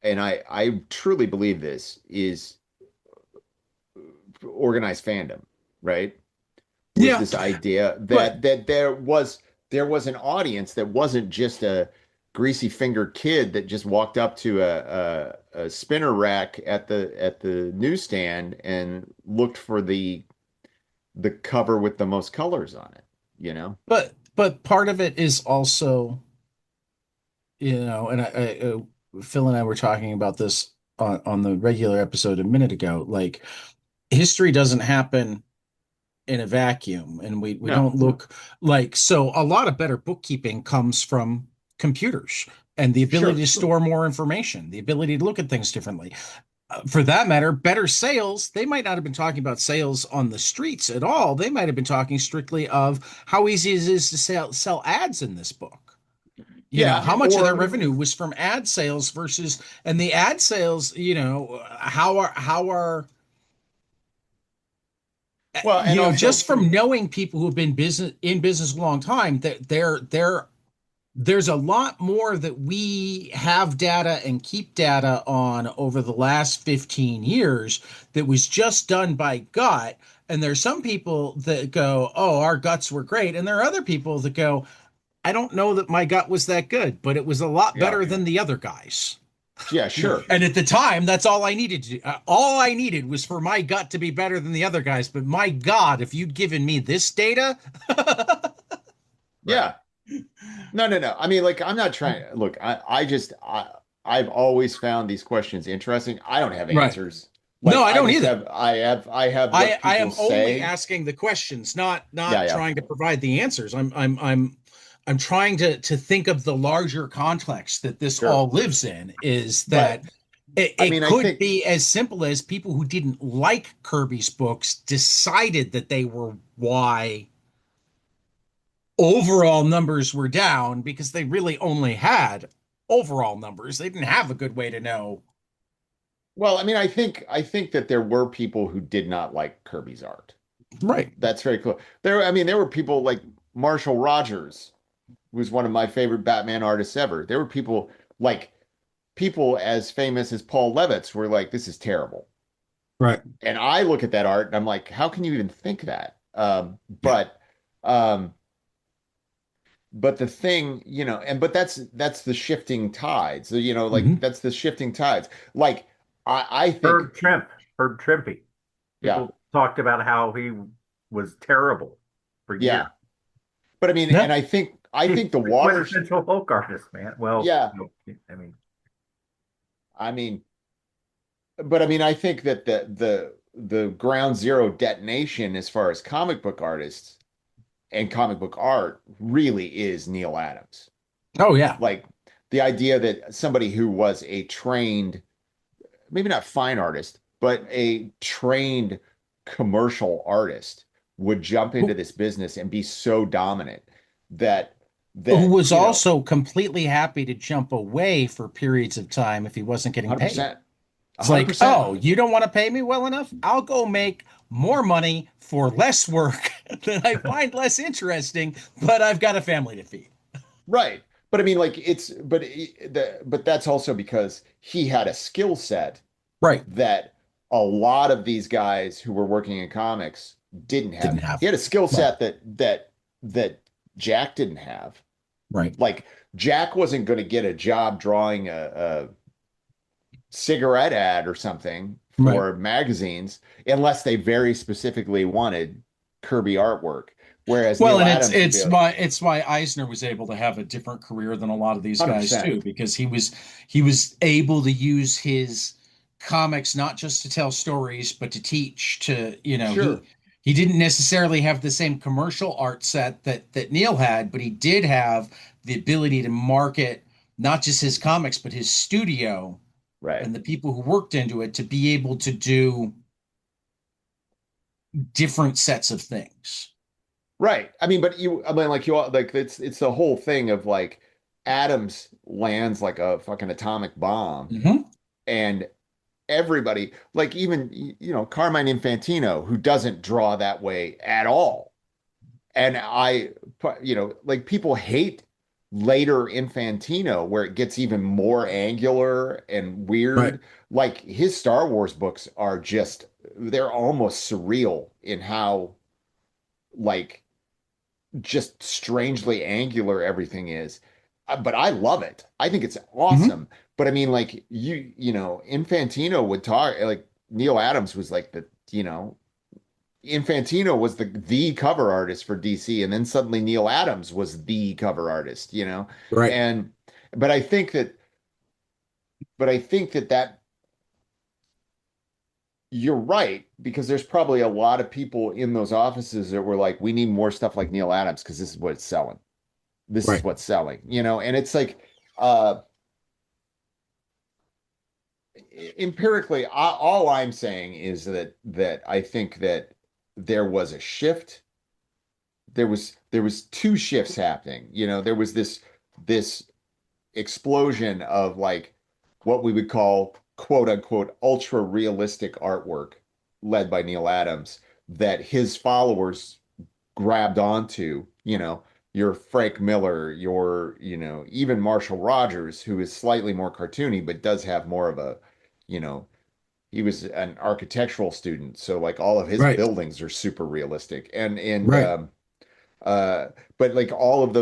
and I truly believe this, is organized fandom, right? Was Yeah. this idea But that there was an audience that wasn't just a greasy fingered kid that just walked up to a spinner rack at the newsstand and looked for the cover with the most colors on it, you know? but part of it is also, and Phil and I were talking about this on the regular episode a minute ago. Like, history doesn't happen in a vacuum, and we No, don't look like, so a lot of better bookkeeping comes from computers and the ability sure. to store more information, the ability to look at things differently. For that matter, better sales, they might not have been talking about sales on the streets at all. They might have been talking strictly of how easy it is to sell ads in this book. Yeah, How much of their or revenue was from ad sales versus, and the ad sales, how are well, and also just from knowing people who have been in business a long time, that there's a lot more that we have data and keep data on over the last 15 years that was just done by gut. And there's some people that go, oh, our guts were great. And there are other people that go, I don't know that my gut was that good, but it was a lot yeah, better than the other guys. yeah, sure. And at the time, that's all I needed to do. All I needed was for my gut to be better than the other guys. But my God, if you'd given me this data, Right. Yeah. No, no, no. I mean, like, I'm not trying. Look, I've always found these questions interesting. I don't have right. answers. No, Like, I don't either. I have what I people am only say. asking the questions, not Yeah, yeah, trying to provide the answers. I'm trying to think of the larger context that this sure. all lives in, is that But I it mean, I could think, be as simple as people who didn't like Kirby's books decided that they were why overall numbers were down, because they really only had overall numbers. They didn't have a good way to know. well, I mean, I think that there were people who did not like Kirby's art. Right. That's very cool. I mean, there were people like Marshall Rogers, who was one of my favorite Batman artists ever. There were people as famous as Paul Levitz were like, this is terrible. Right. And I look at that art and I'm like, how can you even think that? Yeah. Um, but the thing, but that's the shifting tides. So, like Hmm. that's the shifting tides. Like I think, Herb Trimpe. yeah, People talked about how he was terrible for yeah. years. But I mean, Yeah. and I think He's the the water, quintessential folk artist, man. Well, yeah. no, I mean, I mean, but I mean, I think that the ground zero detonation as far as comic book artists and comic book art really is Neil Adams. Oh yeah. Like the idea that somebody who was a trained, maybe not fine artist, but a trained commercial artist would jump into Who, this business and be so dominant that who that was also completely happy to jump away for periods of time if he wasn't getting paid. 100%, It's like, 100%. oh, you don't want to pay me well enough? I'll go make more money for less work that I find less interesting, but I've got a family to feed. Right. But I mean, like but that's also because he had a skill set Right. that a lot of these guys who were working in comics didn't Didn't have. He have. had a skill Right. set that Jack didn't have. Right. Like Jack wasn't going to get a job drawing a cigarette ad or something Right. for magazines unless they very specifically wanted Kirby artwork. Whereas Well, Neil and it's Adams would be it's like, why it's why Eisner was able to have a different career than a lot of these guys 100%. too, because he was able to use his comics not just to tell stories, but to teach. Sure. He didn't necessarily have the same commercial art set that Neil had, but he did have the ability to market not just his comics, but his studio Right. and the people who worked into it to be able to do different sets of things. Right. I mean, like like it's the whole thing of like Adams lands like a fucking atomic bomb Hmm. and everybody, like even Carmine Infantino, who doesn't draw that way at all. And like people hate later Infantino where it gets even more angular and Right. weird. Like his Star Wars books are just, they're almost surreal in how like just strangely angular everything is. But I love it. I think it's Hmm. awesome. But I mean, like Infantino would talk like Neil Adams was like Infantino was the cover artist for DC, and then suddenly Neil Adams was the cover artist. Right. And but I think that that you're right, because there's probably a lot of people in those offices that were like, we need more stuff like Neil Adams because this is what it's selling. This is Right. what's selling. And it's like uh empirically, all I'm saying is that I think that there was a shift. There was two shifts happening. There was this explosion of like what we would call quote unquote ultra realistic artwork led by Neil Adams that his followers grabbed onto, your Frank Miller, even Marshall Rogers, who is slightly more cartoony, but does have more of a, you know, he was an architectural student. So like all of his Right. buildings are super realistic. And Right. uh but like all the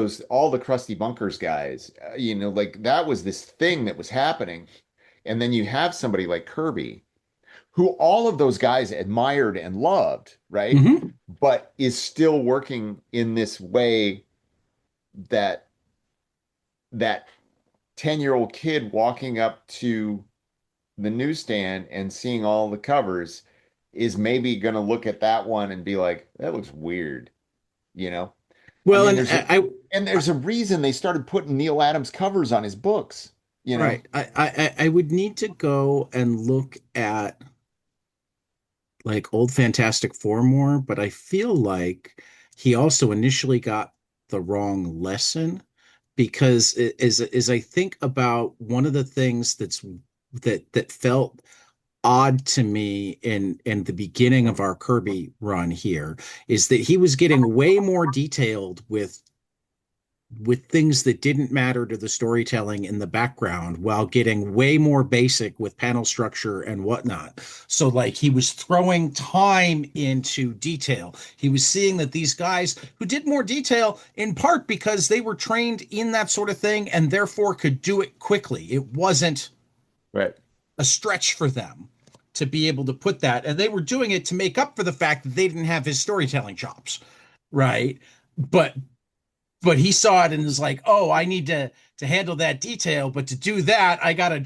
Krusty Bunkers guys, like that was this thing that was happening. And then you have somebody like Kirby, who all of those guys admired and loved, right? Hmm. But is still working in this way that that 10-year-old kid walking up to the newsstand and seeing all the covers is maybe going to look at that one and be like, that looks weird, you know? I Well, mean, and there's a reason they started putting Neil Adams covers on his books, you know? right. I would need to go and look at like old Fantastic Four more, but I feel like he also initially got the wrong lesson because as I think about one of the things that felt odd to me in the beginning of our Kirby run here is that he was getting way more detailed with things that didn't matter to the storytelling in the background while getting way more basic with panel structure and whatnot. So, like, he was throwing time into detail. He was seeing that these guys who did more detail, in part because they were trained in that sort of thing and therefore could do it quickly. It wasn't Right. a stretch for them to be able to put that. And they were doing it to make up for the fact that they didn't have his storytelling chops. Right. But he saw it and was like, "Oh, I need to handle that detail, but to do that, I got to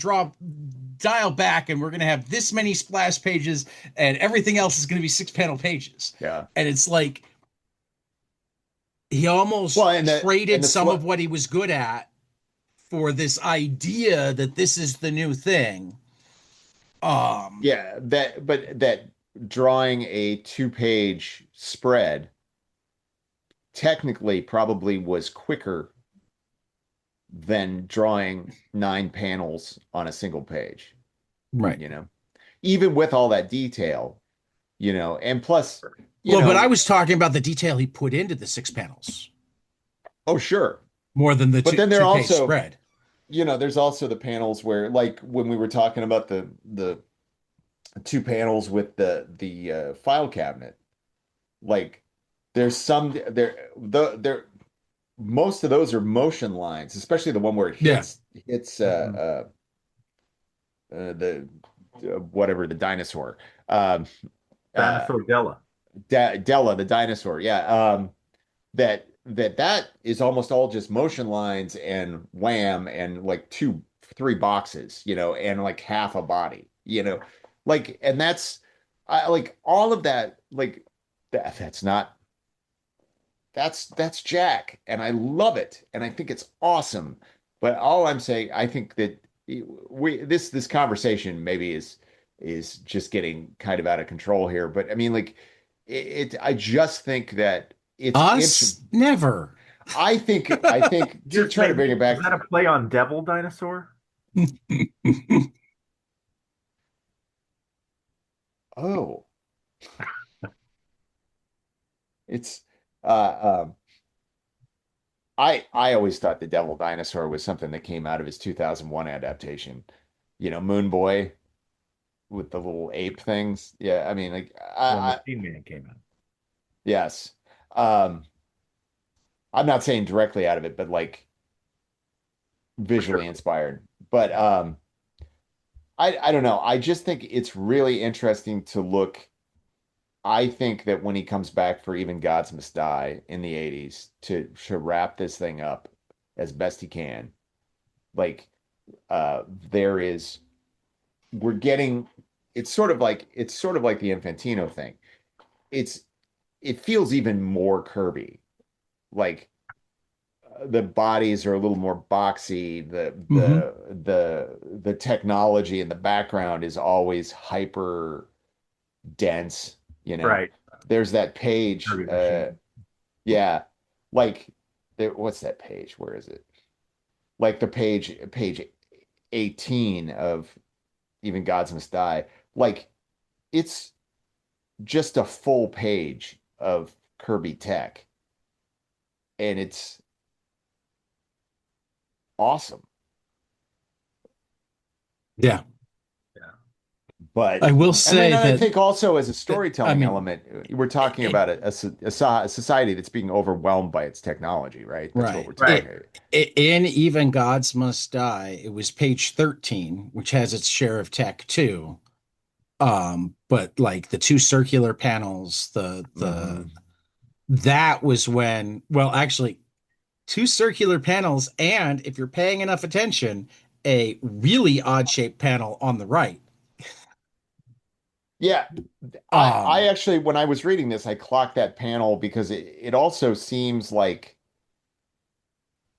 dial back, and we're going to have this many splash pages, and everything else is going to be 6 panel pages." Yeah. And it's like he Well, almost and traded the some slow, of what he was good at for this idea that this is the new thing. Um, yeah, that drawing a two-page spread technically probably was quicker than drawing 9 panels on a single page, right. you know, even with all that detail. And plus, you Well, but I know, was talking about the detail he put into the 6 panels oh, sure. more than the But then there two page also, spread. there's also the panels where, like, when we were talking about the 2 panels with the file cabinet, like, there's some there most of those are motion lines, especially the one where it Yeah. hits Mhm. the whatever, the dinosaur, um uh Dinosaur Della. Della, the dinosaur, yeah. That is almost all just motion lines and wham and like three boxes, and like half a body. Like, and that's, I like all of that, like that's not, that's Jack, and I love it, and I think it's awesome. But all I'm saying, I think that this conversation maybe is just getting kind of out of control here. But I mean, like, I just think that it's Us? Never. I think to Just try to maybe bring it is back. that a play on Devil Dinosaur? Oh, it's uh I always thought the Devil Dinosaur was something that came out of his 2001 adaptation. Moon Boy with the little ape things. Yeah, I mean, like When I Machine Man came out. yes. Um, I'm not saying directly out of it, but like For sure. visually inspired. But Yeah. I don't know. I just think it's really interesting to look. I think that when he comes back for Even Gods Must Die in the 80s to wrap this thing up as best he can, like there is we're getting it's sort of like the Infantino thing. It's it feels even more Kirby. Like the bodies are a little more boxy. The Hmm. the the technology in the background is always hyper dense, you know. Right. There's that page, Kirby Machine. yeah, like what's that page? Where is it? Like the page 18 of Even Gods Must Die. Like it's just a full page of Kirby tech, and it's awesome. Yeah. Yeah. But I will I mean, say and I that, think also as a I storytelling mean, element, we're talking it, about a society that's being overwhelmed by its technology, right? That's what right. we're Right. talking about. In Even Gods Must Die, it was page 13, which has its share of tech too. But like the two circular panels, the Hmm. that was when, well, actually, two circular panels, and if you're paying enough attention, a really odd shaped panel on the right. Yeah, I Um, actually, when I was reading this, I clocked that panel because it also seems like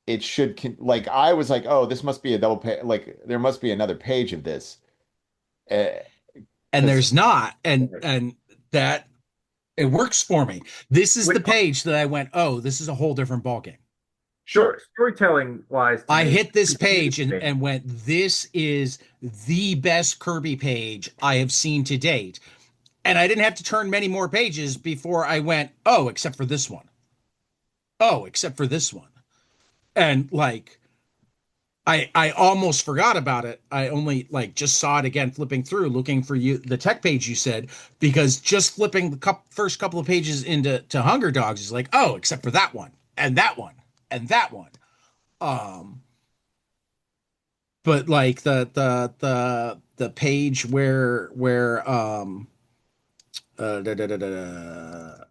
it should like I was like, oh, this must be a double page. Like there must be another page of this, and because there's not, Right. and that it works for me. This is Which, the page that I went, oh, this is a whole different ballgame. sure, storytelling wise to I me, hit this confused page and, me. and went, this is the best Kirby page I have seen to date. And I didn't have to turn many more pages before I went, oh, except for this one. Oh, except for this one. And like I almost forgot about it. I only like just saw it again flipping through, looking for you the tech page you said, because just flipping the first couple of pages into Hunger Dogs is like, oh, except for that one and that one and that one. Um, but like the page where da, da, da, da, da,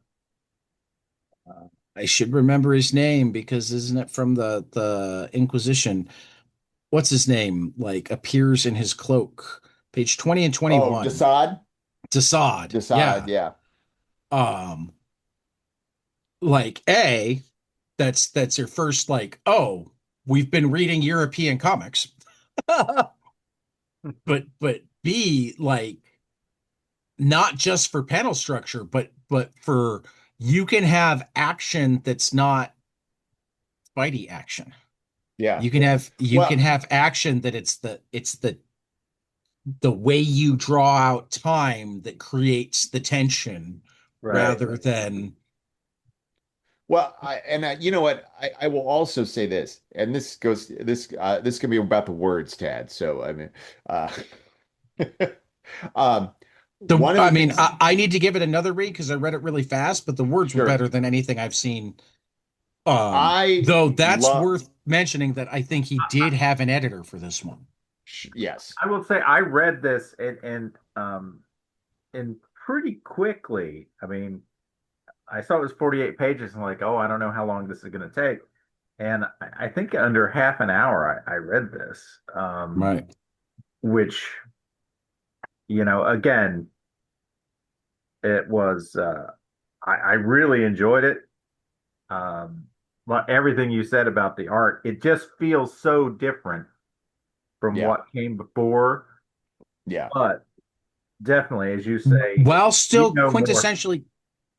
I should remember his name because isn't it from the Inquisition? What's his name? Like appears in his cloak. Page 20 and oh, 21. Desaad, Desaad. Desaad, Yeah. yeah, Um, like A, that's your first like, oh, we've been reading European comics. But B, like not just for panel structure, but for you can have action that's not fighty action. yeah. You can Well, have action that it's the way you draw out time that creates the tension Right. rather than you know what? I will also say this, and this can be about the words, Tad. So I mean, uh, the one of I the mean things, I need to give it another read because I read it really fast, but the words were sure, better than anything I've seen. I Though that's love, worth mentioning that I think he did have an editor for this one. yes, I will say I read this and pretty quickly. I mean, I saw it was 48 pages and like, oh, I don't know how long this is going to take. And I think under half an hour I read this, Right. which, again, it was, I really enjoyed it. But everything you said about the art, it just feels so different from yeah, what came before. yeah, But definitely, as you say, While you still know more. quintessentially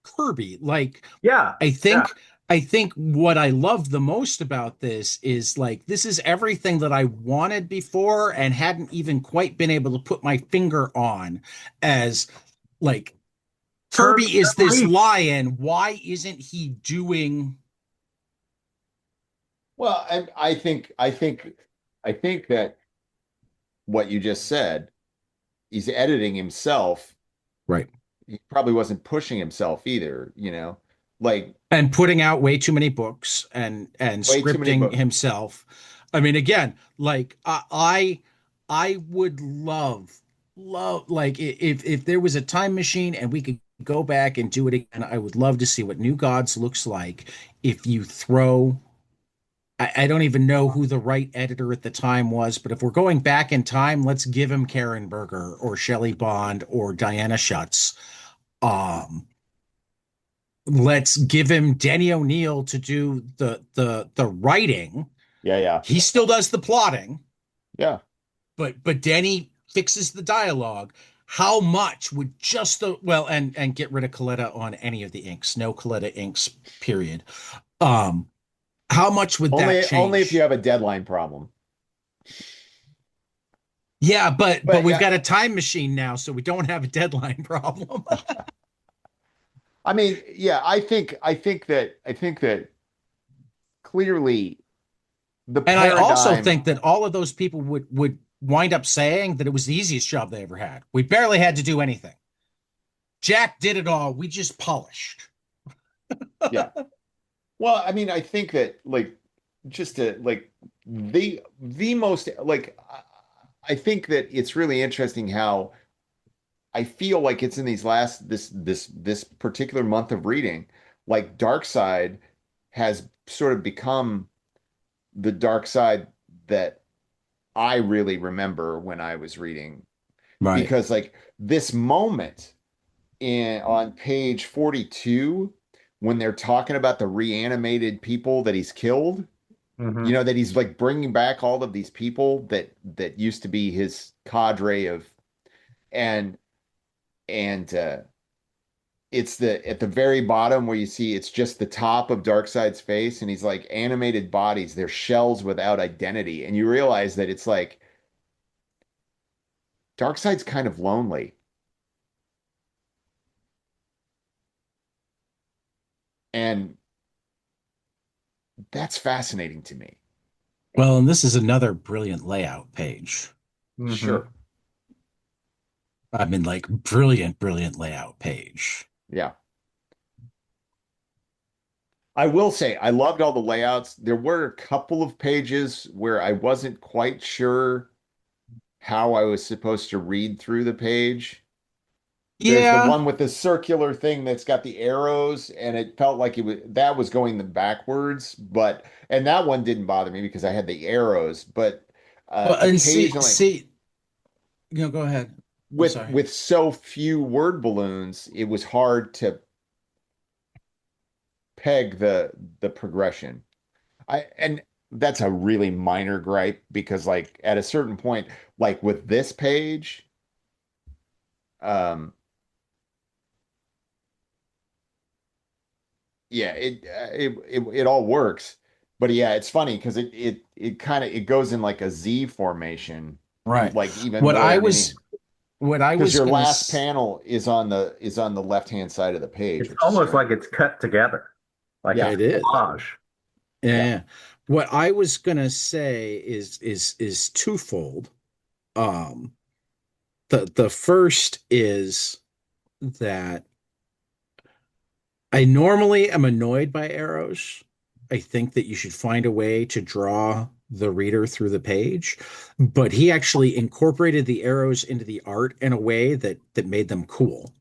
Kirby. Like Yeah, I yeah, think I think what I love the most about this is like this is everything that I wanted before and hadn't even quite been able to put my finger on as Like Kirby Kirby is doesn't this read. lion. Why isn't he doing Well, I think that what you just said, he's editing himself. right? He probably wasn't pushing himself either, like And putting out way too many books and way too many scripting books. himself. I mean, again, like I would love like if there was a time machine and we could go back and do it again, I would love to see what New Gods looks like if you throw I don't even know who the right editor at the time was, but if we're going back in time, let's give him Karen Berger or Shelley Bond or Diana Schutz. Um, let's give him Denny O'Neil to do the writing. Yeah, yeah, He still does the plotting, yeah. but Denny fixes the dialogue. How much would just the well and get rid of Coletta on any of the inks? No Coletta inks, period. Um, how much would that Only if you change? have a deadline problem. Yeah, but But we've yeah, got a time machine now, so we don't have a deadline problem. I mean, yeah, I think that clearly the And I also paradigm, think that all of those people would wind up saying that it was the easiest job they ever had. We barely had to do anything. Jack did it all. We just polished. yeah. Well, I mean, I think that like just to like the most like I think that it's really interesting how I feel like it's in these last this particular month of reading, like Dark Side has sort of become the dark side that I really remember when I was reading. Right. Because like this moment in on page 42, when they're talking about the reanimated people that he's killed, Hmm. that he's like bringing back all of these people that used to be his cadre of and and it's the at the very bottom where you see it's just the top of Darkseid's face, and he's like animated bodies, they're shells without identity, and you realize that it's like Darkseid's kind of lonely, and that's fascinating to me. Well, and this is another brilliant layout page. Hmm. Sure. I mean, like brilliant layout page. Yeah. I will say I loved all the layouts. There were a couple of pages where I wasn't quite sure how I was supposed to read through the page. There's the Yeah. one with the circular thing that's got the arrows, and it felt like that was going the backwards, and that one didn't bother me because I had the arrows, but Well, and occasionally go ahead. I'm with sorry. with so few word balloons, it was hard to peg the progression. And that's a really minor gripe because like at a certain point, like with this page, um yeah, it all works. But yeah, it's funny because it kind of it goes in like a Z formation, Right. like even What more I than was any what I because was your gonna last s- panel is on the left-hand side of the page, It's which is almost strange. like it's cut together, like yeah, it's Yeah, it is. collage. yeah, Yeah. What I was gonna say is twofold. Um, the first is that I normally am annoyed by arrows. I think that you should find a way to draw the reader through the page, but he actually incorporated the arrows into the art in a way that made them cool.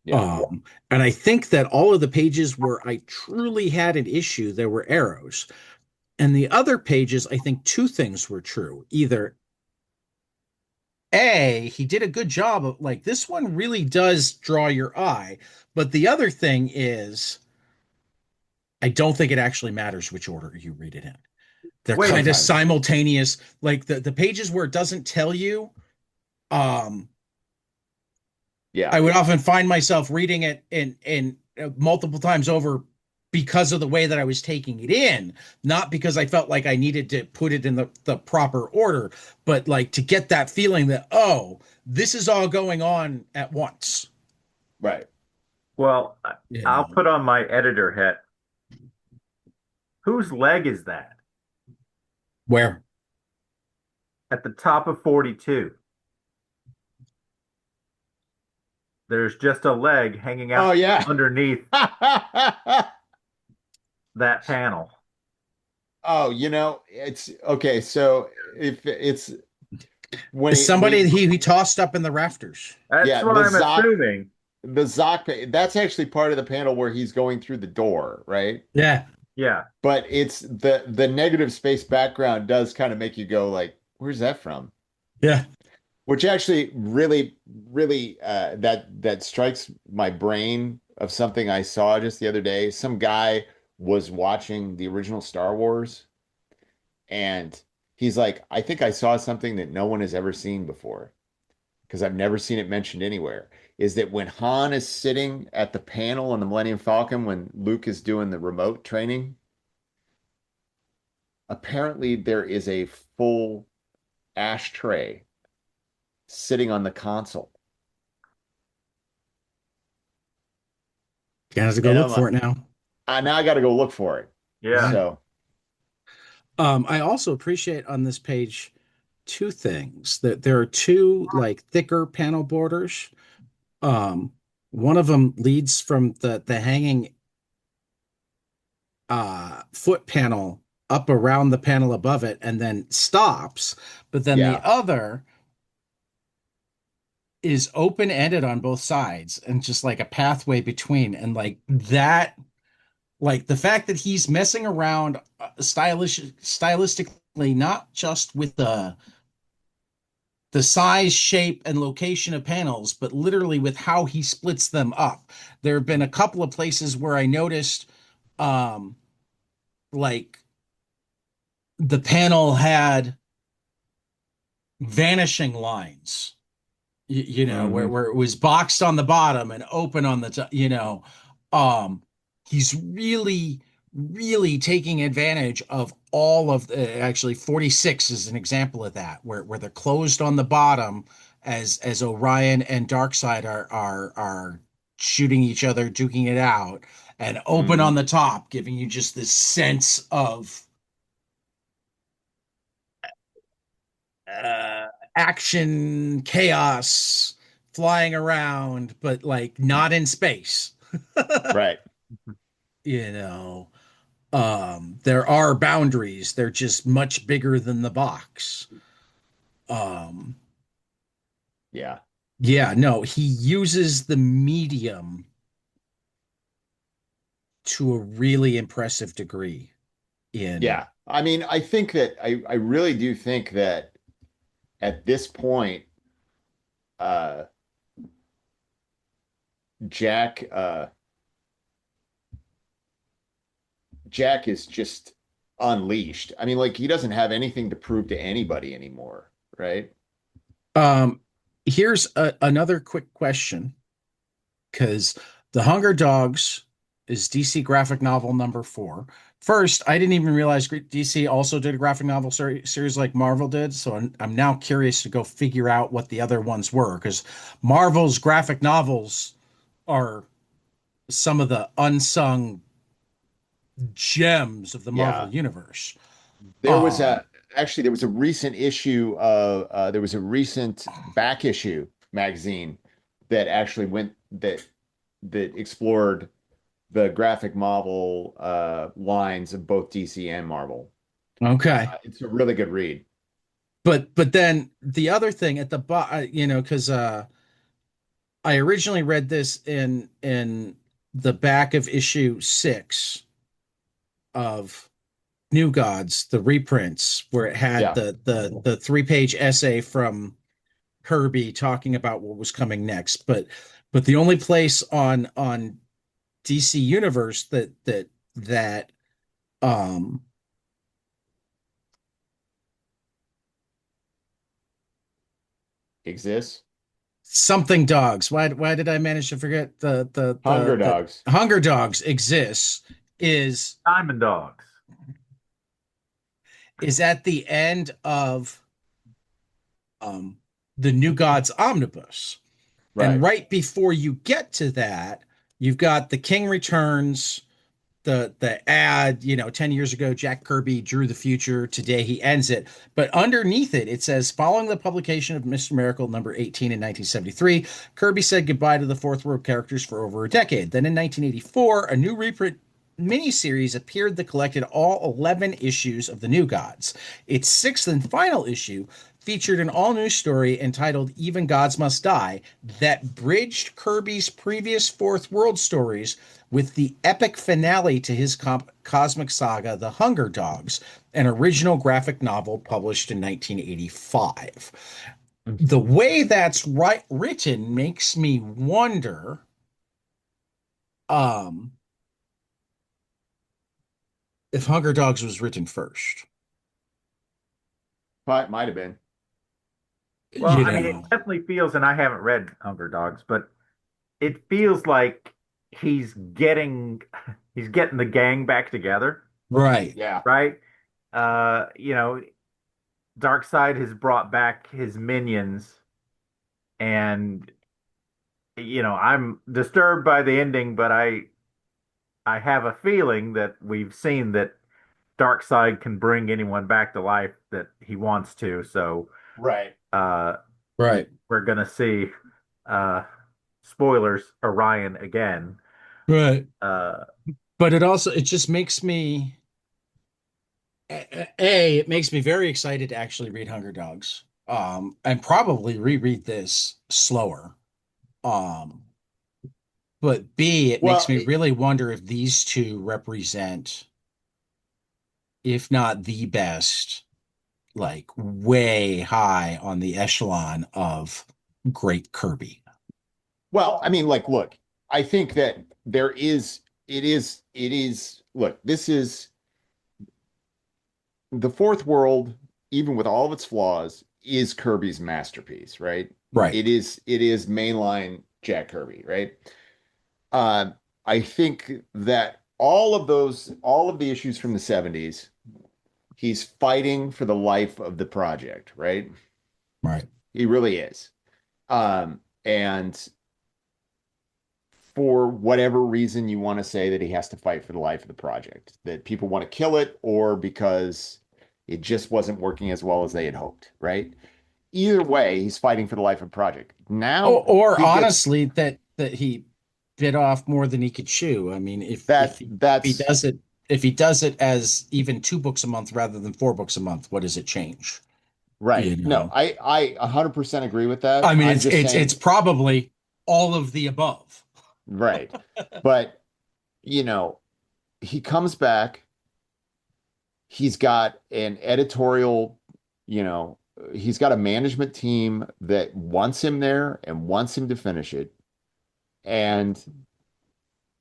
yeah, And I think that all of the pages where I truly had an issue, there were arrows. And the other pages, I think two things were true. Either A, he did a good job of like this one really does draw your eye, but the other thing is I don't think it actually matters which order you read it in. They're Wait a kind of minute. sometimes, simultaneous. Like the pages where it doesn't tell you, um, yeah. I would often find myself reading it in multiple times over because of the way that I was taking it in, not because I felt like I needed to put it in the proper order, but like to get that feeling that, oh, this is all going on at once. Right. Well, You I'll know, put on my editor hat. Whose leg is that where at the top of 42? There's just a leg hanging Oh out yeah. underneath that panel. Oh, it's okay. So if it's when is he somebody he tossed up in the rafters? That's yeah, what I'm assuming. the Zoc, that's actually part of the panel where he's going through the door, right? Yeah, Yeah. But it's the negative space background does kind of make you go like, where's that from? yeah. Which actually really that strikes my brain of something I saw just the other day. Some guy was watching the original Star Wars and he's like, I think I saw something that no one has ever seen before because I've never seen it mentioned anywhere. Is that when Han is sitting at the panel on the Millennium Falcon when Luke is doing the remote training, apparently there is a full ashtray sitting on the console. You have to go And look I'm like, for it now. now I got to go look for it. Yeah. Yeah. So, I also appreciate on this page two things that there are two like thicker panel borders. Um, one of them leads from the hanging foot panel up around the panel above it and then stops. But then the yeah. other is open-ended on both sides and just like a pathway between. And like that, like the fact that he's messing around stylistically, not just with the size, shape, and location of panels, but literally with how he splits them up. There have been a couple of places where I noticed um like the panel had vanishing lines, Hmm. where it was boxed on the bottom and open on the top, um, he's really taking advantage of all of the, actually 46 is an example of that, where they're closed on the bottom as Orion and Darkseid are shooting each other, duking it out, and open on Hmm. the top, giving you just this sense of uh, action, chaos, flying around, but like not in space. Right. you know, there are boundaries. They're just much bigger than the box. Um, Yeah. yeah, no, he uses the medium to a really impressive degree in Yeah. I mean, I think that I really do think that at this point, uh, Jack, Jack is just unleashed. I mean, like he doesn't have anything to prove to anybody anymore, right? um here's another quick question because The Hunger Dogs is DC graphic novel number 4. First, I didn't even realize DC also did a graphic novel series like Marvel did, so I'm now curious to go figure out what the other ones were because Marvel's graphic novels are some of the unsung gems of the Marvel Yeah. universe. There was Um, a actually there was a recent issue of there was a recent back issue magazine that actually went that explored the graphic novel lines of both DC and Marvel. okay. It's a really good read. But then the other thing at the bottom, because I originally read this in the back of issue 6 of New Gods, the reprints, where it had Yeah. the 3-page essay from Kirby talking about what was coming next. But the only place on DC Universe that um Exists. something dogs. Why did I manage to forget Hunger the Dogs. Hunger Dogs exists is Diamond dogs. is at the end of um the New Gods omnibus. And Right. right before you get to that, you've got The King Returns, the ad, 10 years ago, Jack Kirby drew the future. Today he ends it. But underneath it, it says, following the publication of Mr. Miracle number 18 in 1973, Kirby said goodbye to the Fourth World characters for over a decade. Then in 1984, a new reprint miniseries appeared that collected all 11 issues of the New Gods. Its sixth and final issue featured an all-new story entitled Even Gods Must Die that bridged Kirby's previous Fourth World stories with the epic finale to his cosmic saga, The Hunger Dogs, an original graphic novel published in 1985. The way that's written makes me wonder um, if Hunger Dogs was written first. Might have been. Well, You I mean, it know, definitely feels, and I haven't read Hunger Dogs, but it feels like he's getting he's getting the gang back together, right, Yeah. right? You know, Darkseid has brought back his minions, and I'm disturbed by the ending, but I have a feeling that we've seen that Darkseid can bring anyone back to life that he wants to. So Right. uh, right, we're gonna see uh, spoilers, Orion again. right. Uh, But it just makes me it makes me very excited to actually read Hunger Dogs. And probably reread this slower. Um, but B, it makes Well, me really wonder if these two represent, if not the best, like way high on the echelon of great Kirby. I mean, like, look, I think that look, this is the Fourth World, even with all of its flaws, is Kirby's masterpiece, right? Right, It is mainline Jack Kirby, right? Uh, I think that all of the issues from the 70s, he's fighting for the life of the project, right? right, He really is. And for whatever reason you want to say that he has to fight for the life of the project, that people want to kill it, or because it just wasn't working as well as they had hoped, right? Either way, he's fighting for the life of the project. Now or he gets honestly, that he bit off more than he could chew. I mean, if he that's does it, if he does it as even 2 books a month rather than 4 books a month, what does it change? right. You No, know, I 100% agree with that. I mean, I'm it's just it's it's saying, probably all of the above. right. But, you know, he comes back, he's got an editorial, you know, he's got a management team that wants him there and wants him to finish it. And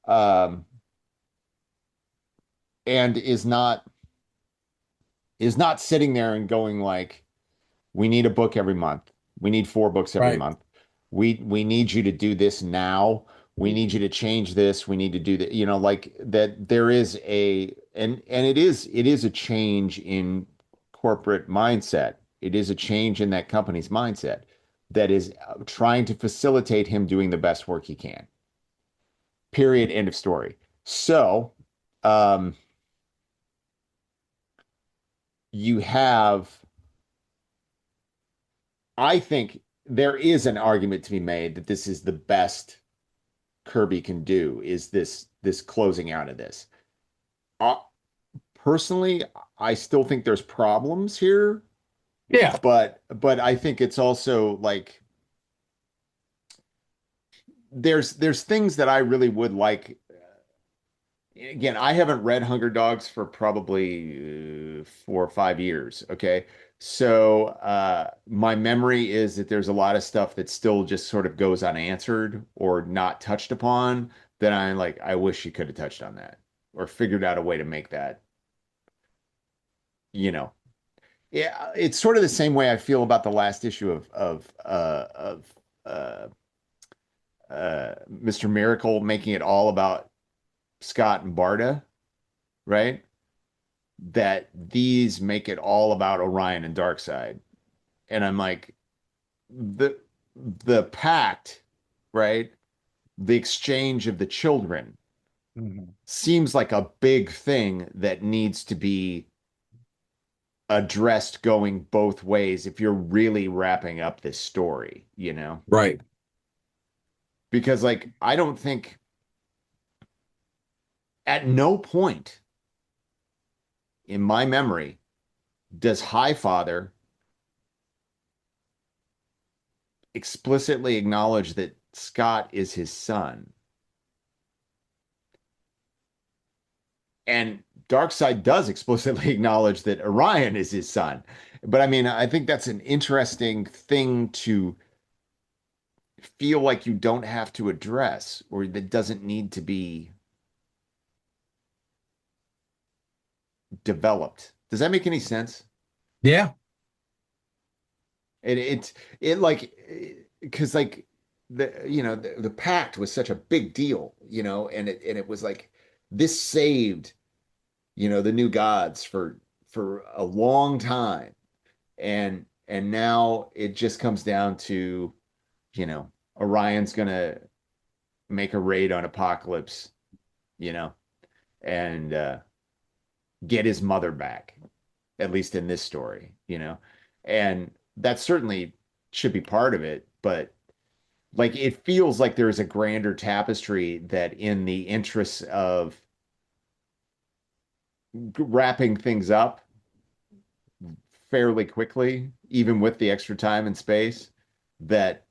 um and is not sitting there and going like, we need a book every month. We need 4 books every Right, month. We need you to do this now. We need you to change this. We need to do that. You know, like that there is and it is a change in corporate mindset. It is a change in that company's mindset that is trying to facilitate him doing the best work he can. Period. End of story. So, um, you have I think there is an argument to be made that this is the best Kirby can do is this closing out of this. Uh, Personally, I still think there's problems here, yeah, but I think it's also like there's things that I really would like. Again, I haven't read Hunger Dogs for probably 4 or 5 years. Okay. So my memory is that there's a lot of stuff that still just sort of goes unanswered or not touched upon that I'm like, I wish you could have touched on that or figured out a way to make that, you know. Yeah, it's sort of the same way I feel about the last issue of uh, Mr. Miracle making it all about Scott and Barda, right? That these make it all about Orion and Darkseid. And I'm like, the the pact right? The exchange of the children Mhm. seems like a big thing that needs to be addressed going both ways if you're really wrapping up this story, you know? Right. Because like I don't think at no point in my memory does Highfather explicitly acknowledge that Scott is his son. And Darkseid does explicitly acknowledge that Orion is his son. But I mean, I think that's an interesting thing to feel like you don't have to address or that doesn't need to be developed. Does that make any sense? Yeah. It like because like the pact was such a big deal, and it was like this saved the new gods for a long time, and now it just comes down to Orion's gonna make a raid on Apocalypse, you know, and get his mother back, at least in this story, and that certainly should be part of it, but like it feels like there's a grander tapestry that in the interests of wrapping things up fairly quickly, even with the extra time and space that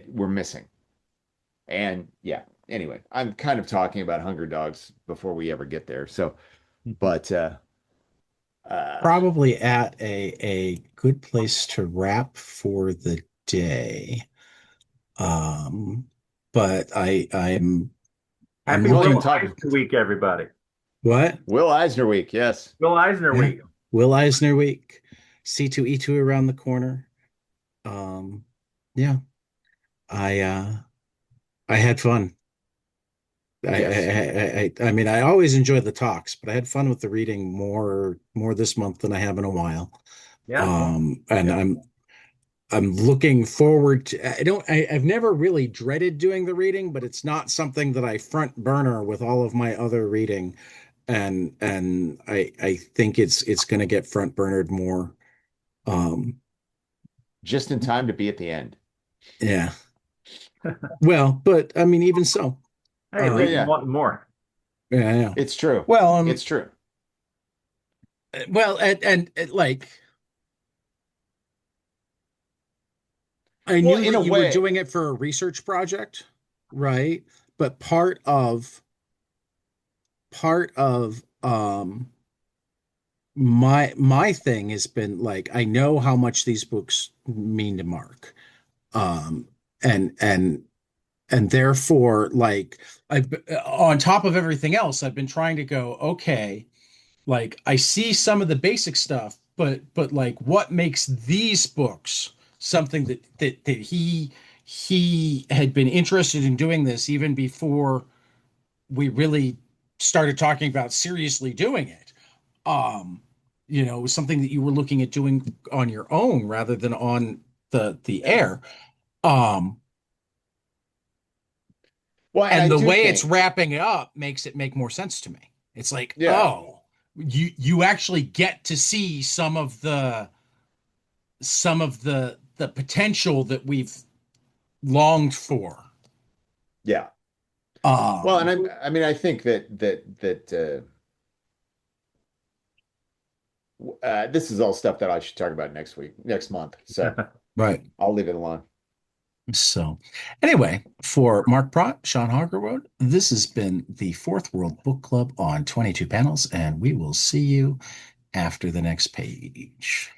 we're missing. And yeah, anyway, I'm kind of talking about Hunger Dogs before we ever get there. So, but uh Probably at a good place to wrap for the day. Um, but I'm Happy well, you Will looking talk Eisner Week, everybody. what? Will Eisner week, yes. Will Eisner Yeah. Week. Will Eisner week, C2E2 around the corner. Um, yeah, I I had fun. Yes. I mean, I always enjoy the talks, but I had fun with the reading more this month than I have in a while. Yeah. And Yep. I'm looking forward to, I've never really dreaded doing the reading, but it's not something that I front burner with all of my other reading. And I think it's going to get front burnered more. Um, Just in time to be at the end. yeah. Well, but I mean, even so, Hey, Yeah, leave um, them yeah. wanting more. yeah, yeah. It's true. Well, It's true. like I Well, knew in that a you were way, doing it for a research project, right? But part of my thing has been like I know how much these books mean to Mark. Um and and and therefore like I on top of everything else I've been trying to go okay, like I see some of the basic stuff, but like what makes these books something that he had been interested in doing this even before we really started talking about seriously doing it. Um, it was something that you were looking at doing on your own rather than on the yeah. air. Um, Well, and I and the do way it's think, wrapping it up makes it make more sense to me. It's like, yeah. oh, you actually get to see some of the potential that we've longed for. Yeah. Well, and Um, I mean, I think this is all stuff that I should talk about next month. So right. I'll leave it alone. So, anyway, for Mark Pracht, Sean Harklerode, this has been the Fourth World Book Club on 22 panels, and we will see you after the next page.